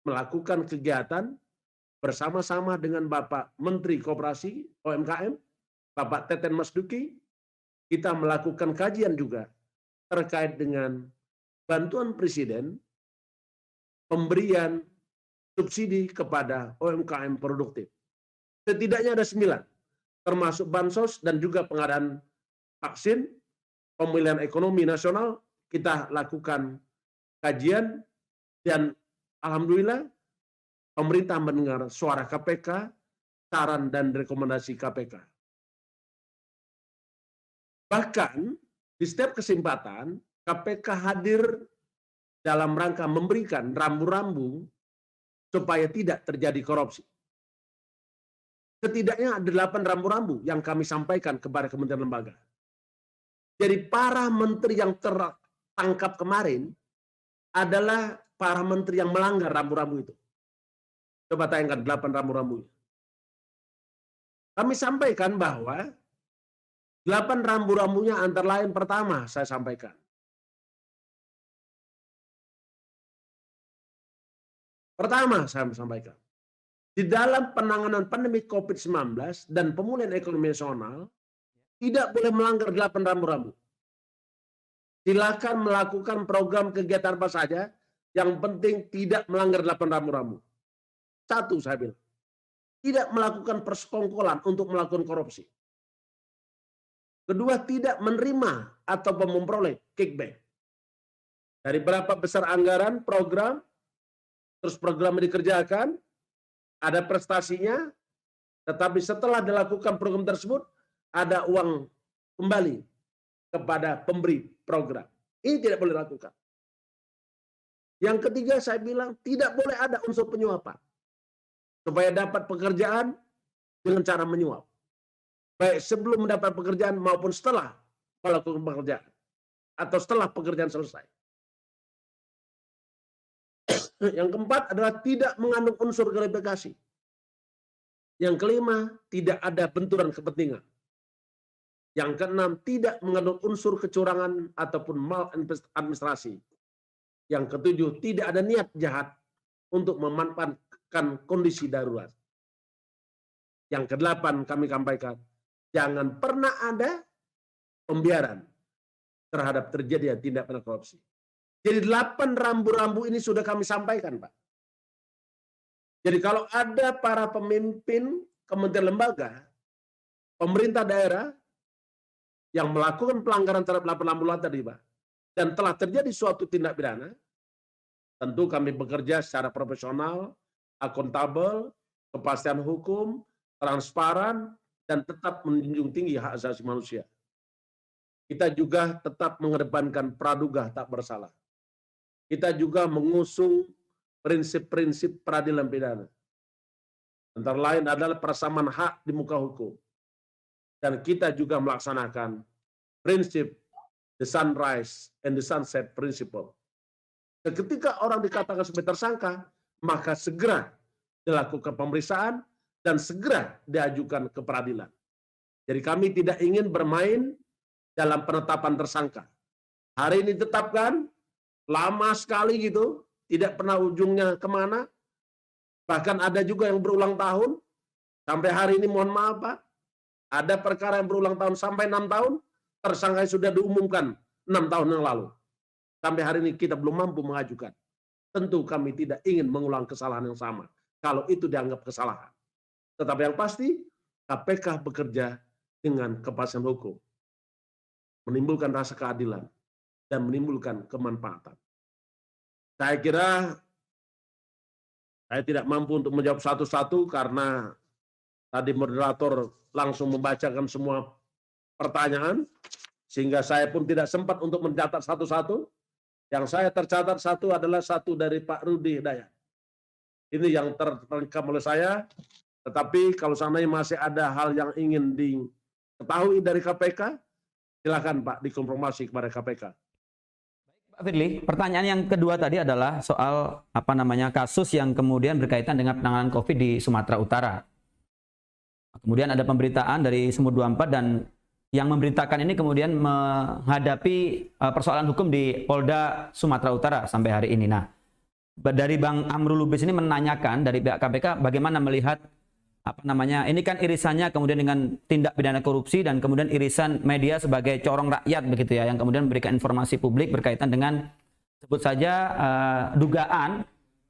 melakukan kegiatan bersama-sama dengan Bapak Menteri Koperasi UMKM, Bapak Teten Mas Duki, kita melakukan kajian juga terkait dengan bantuan Presiden pemberian subsidi kepada UMKM produktif. Setidaknya ada 9, termasuk bansos dan juga pengadaan vaksin, pemulihan ekonomi nasional. Kita lakukan kajian dan alhamdulillah pemerintah mendengar suara KPK, saran dan rekomendasi KPK. Bahkan di setiap kesempatan KPK hadir dalam rangka memberikan rambu-rambu supaya tidak terjadi korupsi. Setidaknya ada 8 rambu-rambu yang kami sampaikan kepada kementerian lembaga. Jadi para menteri yang tertangkap kemarin adalah para menteri yang melanggar rambu-rambu itu. Coba tayangkan 8 rambu-rambu. Kami sampaikan bahwa 8 rambu-rambunya antara lain pertama saya sampaikan. Pertama saya sampaikan, di dalam penanganan pandemi COVID-19 dan pemulihan ekonomi nasional, tidak boleh melanggar 8 rambu-rambu. Silakan melakukan program kegiatan apa saja, yang penting tidak melanggar 8 rambu-rambu. 1, saya bilang, tidak melakukan persekongkolan untuk melakukan korupsi. Kedua, tidak menerima atau memperoleh kickback. Dari berapa besar anggaran program, terus programnya dikerjakan, ada prestasinya, tetapi setelah dilakukan program tersebut, ada uang kembali kepada pemberi program. Ini tidak boleh dilakukan. Yang ketiga, saya bilang tidak boleh ada unsur penyuapan. Supaya dapat pekerjaan dengan cara menyuap. Baik sebelum mendapat pekerjaan maupun setelah melakukan pekerjaan. Atau setelah pekerjaan selesai. Yang keempat adalah tidak mengandung unsur gratifikasi. Yang kelima, tidak ada benturan kepentingan. Yang keenam, tidak mengandung unsur kecurangan ataupun maladministrasi. Yang ketujuh, tidak ada niat jahat untuk memanfaatkan kondisi darurat. Yang kedelapan, kami sampaikan, jangan pernah ada pembiaran terhadap terjadinya tindak pidana korupsi. Jadi 8 rambu-rambu ini sudah kami sampaikan, Pak. Jadi kalau ada para pemimpin kementerian lembaga, pemerintah daerah yang melakukan pelanggaran terhadap 8 rambu tadi, Pak, dan telah terjadi suatu tindak pidana, tentu kami bekerja secara profesional, akuntabel, kepastian hukum, transparan, dan tetap menjunjung tinggi hak asasi manusia. Kita juga tetap mengedepankan praduga tak bersalah. Kita juga mengusung prinsip-prinsip peradilan pidana. Antara lain adalah persamaan hak di muka hukum. Dan kita juga melaksanakan prinsip the sunrise and the sunset principle. Ketika orang dikatakan sebagai tersangka, maka segera dilakukan pemeriksaan dan segera diajukan ke peradilan. Jadi kami tidak ingin bermain dalam penetapan tersangka. Hari ini ditetapkan, lama sekali gitu, tidak pernah ujungnya kemana. Bahkan ada juga yang berulang tahun, sampai hari ini mohon maaf Pak, ada perkara yang berulang tahun sampai 6 tahun, tersangka sudah diumumkan 6 tahun yang lalu. Sampai hari ini kita belum mampu mengajukan. Tentu kami tidak ingin mengulang kesalahan yang sama, kalau itu dianggap kesalahan. Tetapi yang pasti, KPK bekerja dengan kepastian hukum. Menimbulkan rasa keadilan dan menimbulkan kemanfaatan. Saya kira saya tidak mampu untuk menjawab satu-satu karena tadi moderator langsung membacakan semua pertanyaan, sehingga saya pun tidak sempat untuk mencatat satu-satu. Yang saya tercatat satu adalah satu dari Pak Rudi Hidayat. Ini yang tertangkap oleh saya, tetapi kalau seandainya masih ada hal yang ingin diketahui dari KPK, silakan Pak dikonfirmasi kepada KPK. Pak Firly, pertanyaan yang kedua tadi adalah soal kasus yang kemudian berkaitan dengan penanganan COVID di Sumatera Utara. Kemudian ada pemberitaan dari Sumur 24 dan yang memberitakan ini kemudian menghadapi persoalan hukum di Polda Sumatera Utara sampai hari ini. Nah, dari Bang Amrul Lubis ini menanyakan dari pihak KPK bagaimana melihat apa namanya, ini kan irisannya kemudian dengan tindak pidana korupsi dan kemudian irisan media sebagai corong rakyat begitu ya, yang kemudian memberikan informasi publik berkaitan dengan sebut saja dugaan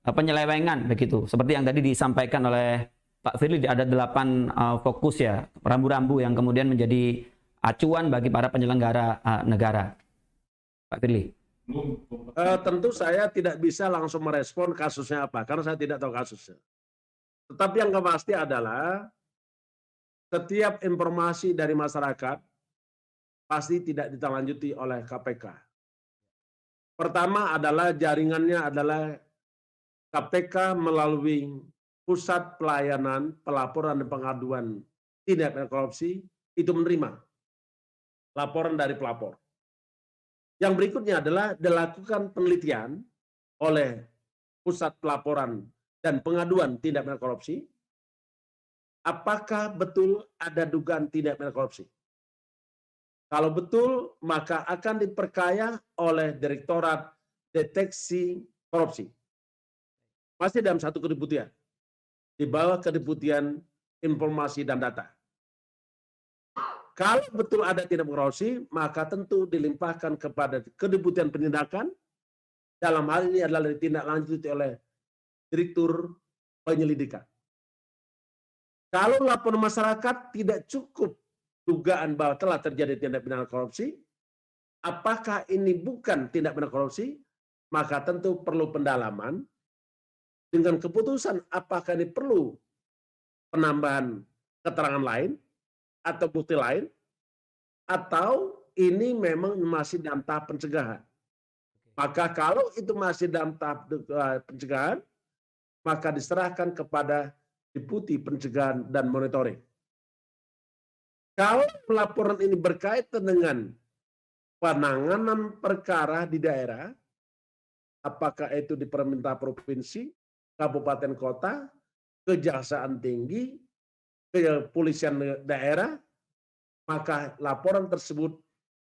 penyelewengan begitu. Seperti yang tadi disampaikan oleh Pak Firly, ada 8 fokus ya, rambu-rambu yang kemudian menjadi acuan bagi para penyelenggara negara. Pak Firly. Tentu saya tidak bisa langsung merespon kasusnya apa, karena saya tidak tahu kasusnya. Tetapi yang pasti adalah setiap informasi dari masyarakat pasti tidak ditindaklanjuti oleh KPK. Pertama adalah jaringannya adalah KPK melalui Pusat Pelayanan Pelaporan dan Pengaduan Tindak Pidana Korupsi itu menerima laporan dari pelapor. Yang berikutnya adalah dilakukan penelitian oleh Pusat Pelaporan dan Pengaduan Tindak Pidana Korupsi, apakah betul ada dugaan tindak pidana korupsi. Kalau betul, maka akan diperkaya oleh Direktorat Deteksi Korupsi. Masih dalam satu kedeputian, di bawah kedeputian Informasi dan Data. Kalau betul ada tindak pidana korupsi, maka tentu dilimpahkan kepada Kedeputian Penindakan. Dalam hal ini adalah ditindaklanjuti oleh Direktur Penyelidikan. Kalau laporan masyarakat tidak cukup dugaan bahwa telah terjadi tindak pidana korupsi, apakah ini bukan tindak pidana korupsi, maka tentu perlu pendalaman dengan keputusan apakah ini perlu penambahan keterangan lain atau bukti lain, atau ini memang masih dalam tahap pencegahan. Maka kalau itu masih dalam tahap pencegahan, maka diserahkan kepada Deputi Pencegahan dan Monitoring. Kalau laporan ini berkaitan dengan penanganan perkara di daerah, apakah itu di pemerintah provinsi, kabupaten kota, kejaksaan tinggi, kepolisian daerah, maka laporan tersebut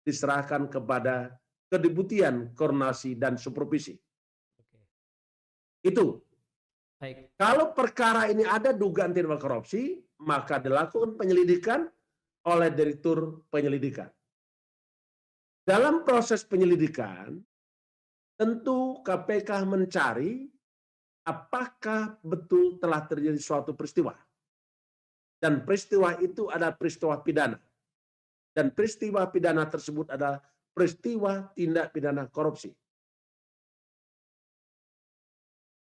diserahkan kepada Kedeputian Koordinasi dan Supervisi. Itu. Baik. Kalau perkara ini ada dugaan tindak korupsi, maka dilakukan penyelidikan oleh Direktur Penyelidikan. Dalam proses penyelidikan, tentu KPK mencari apakah betul telah terjadi suatu peristiwa. Dan peristiwa itu adalah peristiwa pidana. Dan peristiwa pidana tersebut adalah peristiwa tindak pidana korupsi.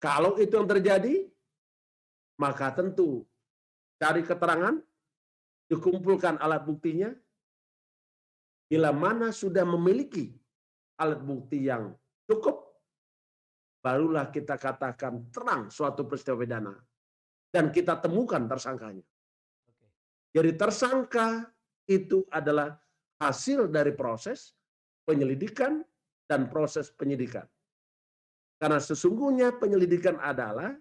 Kalau itu yang terjadi, maka tentu cari keterangan, dikumpulkan alat buktinya. Bila mana sudah memiliki alat bukti yang cukup, barulah kita katakan terang suatu peristiwa pidana. Dan kita temukan tersangkanya. Jadi tersangka itu adalah hasil dari proses penyelidikan dan proses penyidikan. Karena sesungguhnya penyelidikan adalah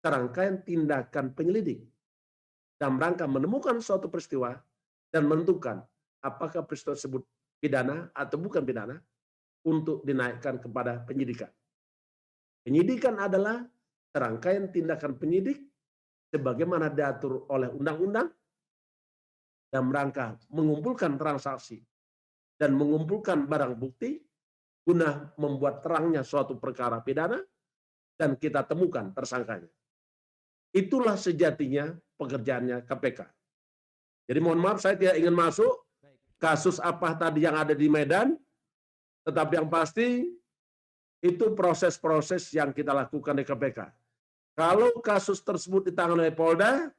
serangkaian tindakan penyelidik dalam rangka menemukan suatu peristiwa dan menentukan apakah peristiwa tersebut pidana atau bukan pidana untuk dinaikkan kepada penyidikan. Penyidikan adalah serangkaian tindakan penyidik sebagaimana diatur oleh undang-undang dalam rangka mengumpulkan transaksi dan mengumpulkan barang bukti guna membuat terangnya suatu perkara pidana dan kita temukan tersangkanya. Itulah sejatinya pekerjaannya KPK. Jadi mohon maaf saya tidak ingin masuk kasus apa tadi yang ada di Medan, tetapi yang pasti itu proses-proses yang kita lakukan di KPK. Kalau kasus tersebut ditangani oleh Polda,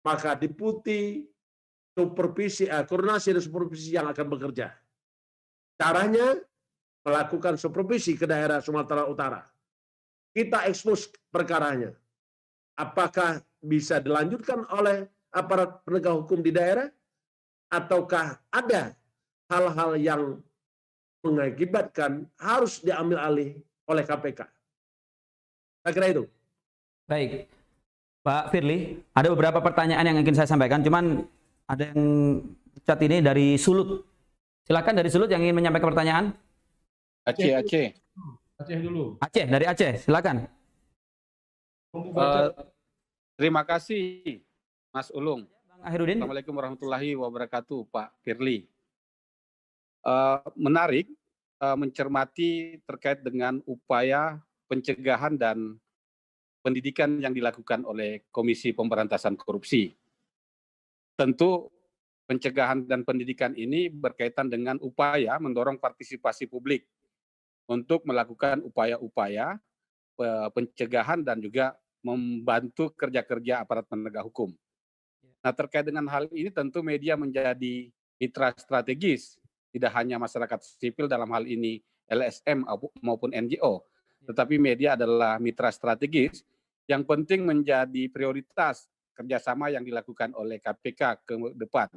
maka Deputi Koordinasi dan Supervisi yang akan bekerja. Caranya melakukan supervisi ke daerah Sumatera Utara. Kita ekspos perkaranya. Apakah bisa dilanjutkan oleh aparat penegak hukum di daerah? Ataukah ada hal-hal yang mengakibatkan harus diambil alih oleh KPK? Saya kira itu. Baik. Pak Firly, ada beberapa pertanyaan yang ingin saya sampaikan. Cuman ada yang chat ini dari Sulut. Silakan dari Sulut yang ingin menyampaikan pertanyaan. Aceh dulu. Aceh, dari Aceh, silakan. Terima kasih Mas Ulung. Bang Ahirudin. Assalamualaikum warahmatullahi wabarakatuh, Pak Firly. Menarik mencermati terkait dengan upaya pencegahan dan pendidikan yang dilakukan oleh Komisi Pemberantasan Korupsi. Tentu pencegahan dan pendidikan ini berkaitan dengan upaya mendorong partisipasi publik untuk melakukan upaya-upaya pencegahan dan juga membantu kerja-kerja aparat penegak hukum. Nah, terkait dengan hal ini tentu media menjadi mitra strategis, tidak hanya masyarakat sipil dalam hal ini LSM maupun NGO, tetapi media adalah mitra strategis yang penting menjadi prioritas kerjasama yang dilakukan oleh KPK ke depan.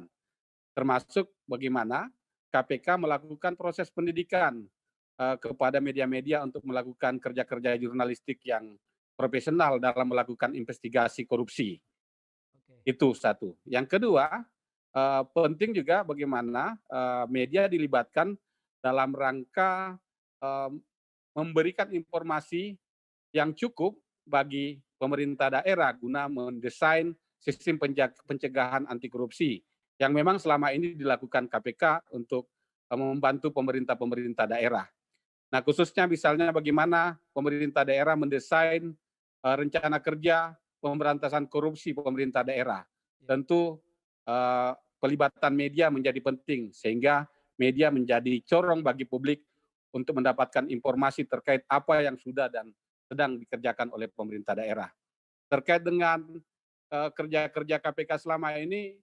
Termasuk bagaimana KPK melakukan proses pendidikan kepada media-media untuk melakukan kerja-kerja jurnalistik yang profesional dalam melakukan investigasi korupsi. Itu satu. Yang kedua, penting juga bagaimana media dilibatkan dalam rangka memberikan informasi yang cukup bagi pemerintah daerah guna mendesain sistem pencegahan anti korupsi yang memang selama ini dilakukan KPK untuk membantu pemerintah daerah. Nah, khususnya misalnya bagaimana pemerintah daerah mendesain rencana kerja pemberantasan korupsi pemerintah daerah. Tentu pelibatan media menjadi penting sehingga media menjadi corong bagi publik untuk mendapatkan informasi terkait apa yang sudah dan sedang dikerjakan oleh pemerintah daerah. Terkait dengan kerja-kerja KPK selama ini,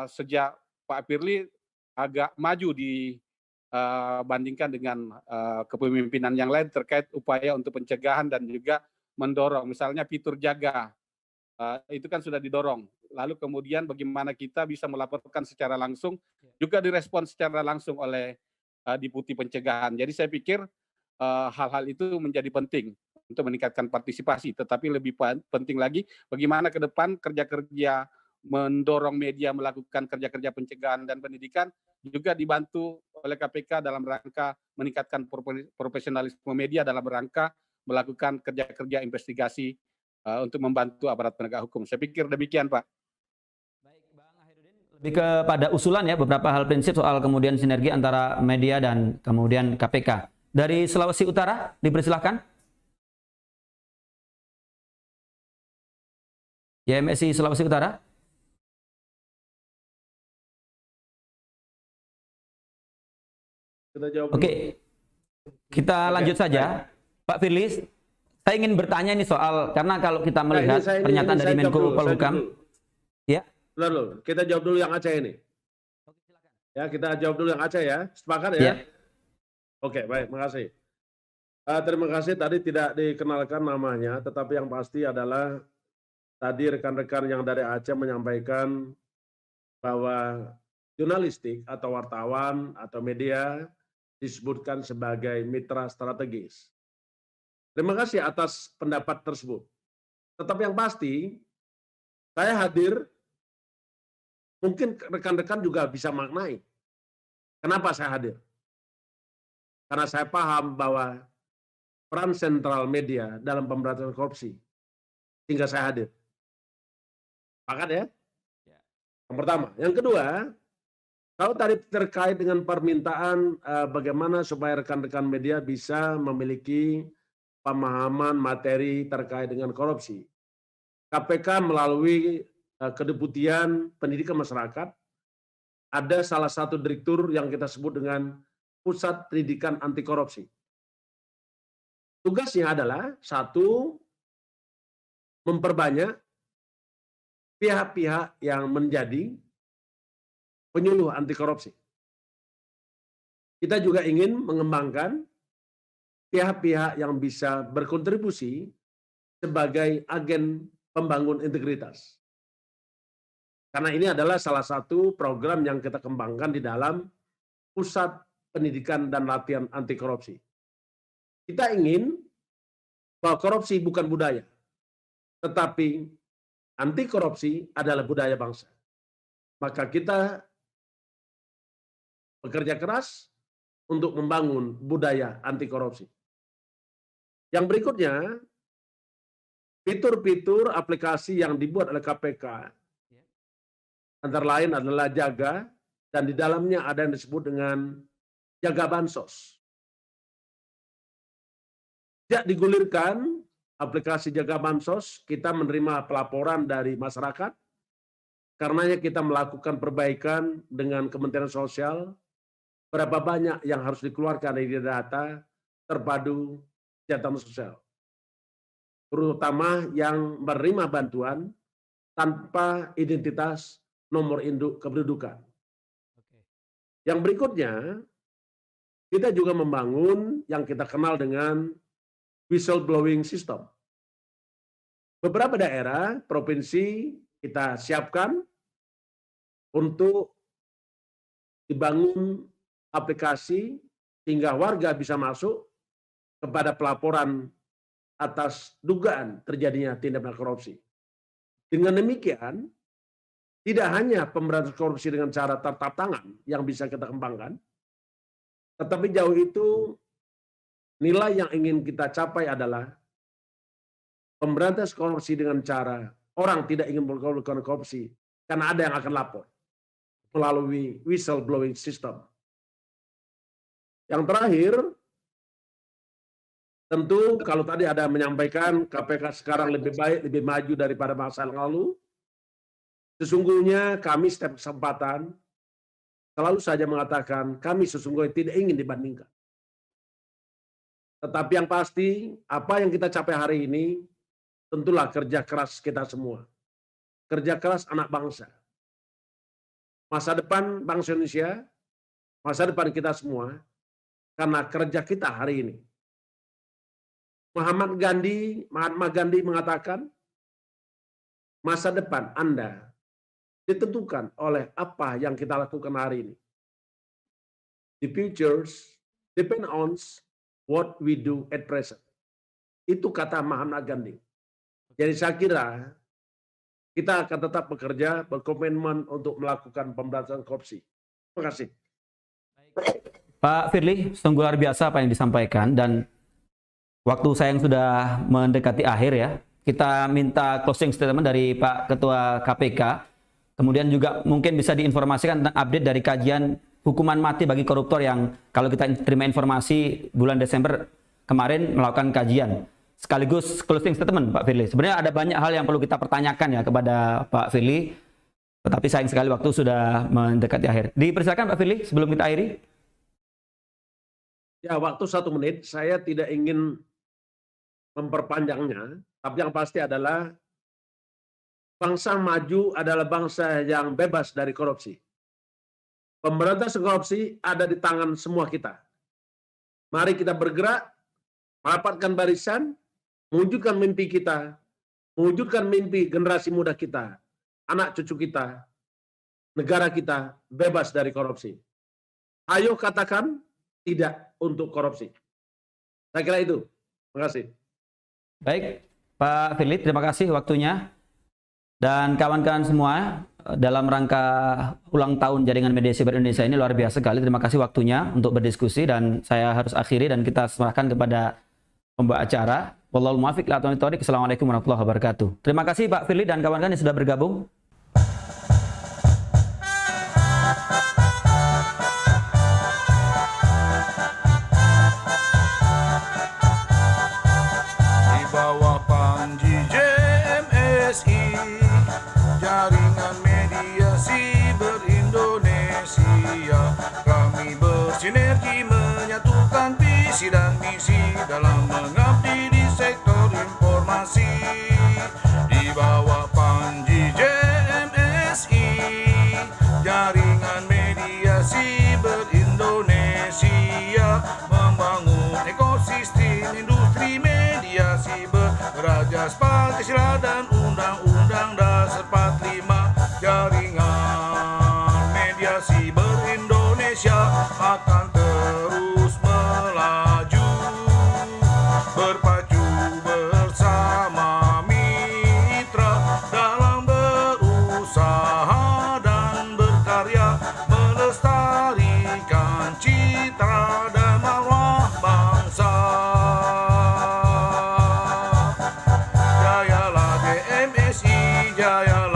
sejak Pak Firly agak maju dibandingkan dengan kepemimpinan yang lain terkait upaya untuk pencegahan dan juga mendorong, misalnya fitur jaga, itu kan sudah didorong. Lalu kemudian bagaimana kita bisa melaporkan secara langsung, juga direspon secara langsung oleh Deputi Pencegahan. Jadi saya pikir hal-hal itu menjadi penting untuk meningkatkan partisipasi. Tetapi lebih penting lagi, bagaimana ke depan kerja-kerja mendorong media melakukan kerja-kerja pencegahan dan pendidikan juga dibantu oleh KPK dalam rangka meningkatkan profesionalisme media dalam rangka melakukan kerja-kerja investigasi untuk membantu aparat penegak hukum. Saya pikir demikian, Pak. Baik, Bang Ahirudin, lebih kepada usulan ya, beberapa hal prinsip soal kemudian sinergi antara media dan kemudian KPK. Dari Sulawesi Utara, dipersilahkan. YMSI Sulawesi Utara. Oke, kita lanjut saja. Pak Firly, saya ingin bertanya ini soal, karena kalau kita melihat pernyataan dari Menko Polhukam, ya. Lalu kita jawab dulu yang Aceh ini. Ya, kita jawab dulu yang Aceh ya. Sepakat ya? Ya. Oke, baik, makasih. Terima kasih, tadi tidak dikenalkan namanya, tetapi yang pasti adalah tadi rekan-rekan yang dari Aceh menyampaikan bahwa jurnalistik atau wartawan atau media disebutkan sebagai mitra strategis. Terima kasih atas pendapat tersebut. Tetapi yang pasti, saya hadir, mungkin rekan-rekan juga bisa maknai. Kenapa saya hadir? Karena saya paham bahwa peran sentral media dalam pemberantasan korupsi, sehingga saya hadir. Sepakat ya? Yang pertama. Yang kedua, kalau tadi terkait dengan permintaan bagaimana supaya rekan-rekan media bisa memiliki pemahaman materi terkait dengan korupsi. KPK melalui Kedeputian Pendidikan Masyarakat ada salah satu direktur yang kita sebut dengan Pusat Pendidikan Anti Korupsi. Tugasnya adalah satu, memperbanyak pihak-pihak yang menjadi penyuluh anti korupsi. Kita juga ingin mengembangkan pihak-pihak yang bisa berkontribusi sebagai agen pembangun integritas. Karena ini adalah salah satu program yang kita kembangkan di dalam Pusat Pendidikan dan Latihan Anti Korupsi. Kita ingin bahwa korupsi bukan budaya, tetapi anti korupsi adalah budaya bangsa. Maka kita bekerja keras untuk membangun budaya anti korupsi. Yang berikutnya, fitur-fitur aplikasi yang dibuat oleh KPK Antara lain adalah Jaga, dan di dalamnya ada yang disebut dengan Jaga Bansos. Sejak digulirkan aplikasi Jaga Bansos, kita menerima pelaporan dari masyarakat. Karenanya kita melakukan perbaikan dengan Kementerian Sosial, berapa banyak yang harus dikeluarkan dari data terpadu kesehatan sosial, terutama yang menerima bantuan tanpa identitas nomor induk kependudukan. Yang berikutnya, kita juga membangun yang kita kenal dengan whistleblowing system. Beberapa daerah, provinsi kita siapkan untuk dibangun aplikasi sehingga warga bisa masuk kepada pelaporan atas dugaan terjadinya tindak pidana korupsi. Dengan demikian, tidak hanya pemberantasan korupsi dengan cara tata tangan yang bisa kita kembangkan, tetapi jauh itu nilai yang ingin kita capai adalah pemberantasan korupsi dengan cara orang tidak ingin melakukan korupsi karena ada yang akan lapor melalui whistleblowing system. Yang terakhir, tentu kalau tadi ada menyampaikan KPK sekarang lebih baik, lebih maju daripada masa yang lalu, sesungguhnya kami setiap kesempatan selalu saja mengatakan kami sesungguhnya tidak ingin dibandingkan. Tetapi yang pasti, apa yang kita capai hari ini, tentulah kerja keras kita semua. Kerja keras anak bangsa. Masa depan bangsa Indonesia, masa depan kita semua, karena kerja kita hari ini. Mahatma Gandhi mengatakan, masa depan Anda ditentukan oleh apa yang kita lakukan hari ini. The futures depend on what we do at present. Itu kata Mahatma Gandhi. Jadi saya kira kita akan tetap bekerja, berkomitmen untuk melakukan pemberantasan korupsi. Terima kasih. Pak Firly, sungguh luar biasa apa yang disampaikan, dan waktu saya yang sudah mendekati akhir ya, kita minta closing statement dari Pak Ketua KPK, kemudian juga mungkin bisa diinformasikan tentang update dari kajian hukuman mati bagi koruptor yang kalau kita terima informasi bulan Desember kemarin melakukan kajian. Sekaligus closing statement Pak Firly. Sebenarnya ada banyak hal yang perlu kita pertanyakan ya kepada Pak Firly, tetapi sayang sekali waktu sudah mendekati akhir. Dipersilakan Pak Firly sebelum kita akhiri. Ya, waktu 1 menit, saya tidak ingin memperpanjangnya, tapi yang pasti adalah bangsa maju adalah bangsa yang bebas dari korupsi. Pemberantasan korupsi ada di tangan semua kita. Mari kita bergerak, merapatkan barisan, mewujudkan mimpi kita, mewujudkan mimpi generasi muda kita, anak cucu kita, negara kita bebas dari korupsi. Ayo katakan tidak untuk korupsi. Saya kira itu. Terima kasih. Baik, Pak Firly, terima kasih waktunya. Dan kawan-kawan semua, dalam rangka ulang tahun Jaringan Media Siber Indonesia ini luar biasa sekali. Terima kasih waktunya untuk berdiskusi, dan saya harus akhiri dan kita serahkan kepada pembawa acara. Wallahul muwaffiq ila aqwamit thoriq. Assalamualaikum warahmatullahi wabarakatuh. Terima kasih Pak Firly dan kawan-kawan yang sudah bergabung. Di bawah panji JMSI, Jaringan Media Siber Indonesia, kami bersinergi menyatukan visi dan misi dalam mengabdi di sektor informasi. Di bawah panji JMSI, Jaringan Media Siber Indonesia, membangun ekosistem industri media siber berajas Pancasila dan Undang-Undang Dasar 45. Jaringan Media Siber Indonesia akan terus melaju, berpacu bersama mitra dalam berusaha dan berkarya, melestarikan citra dan marwah bangsa. Jayalah JMSI, jayalah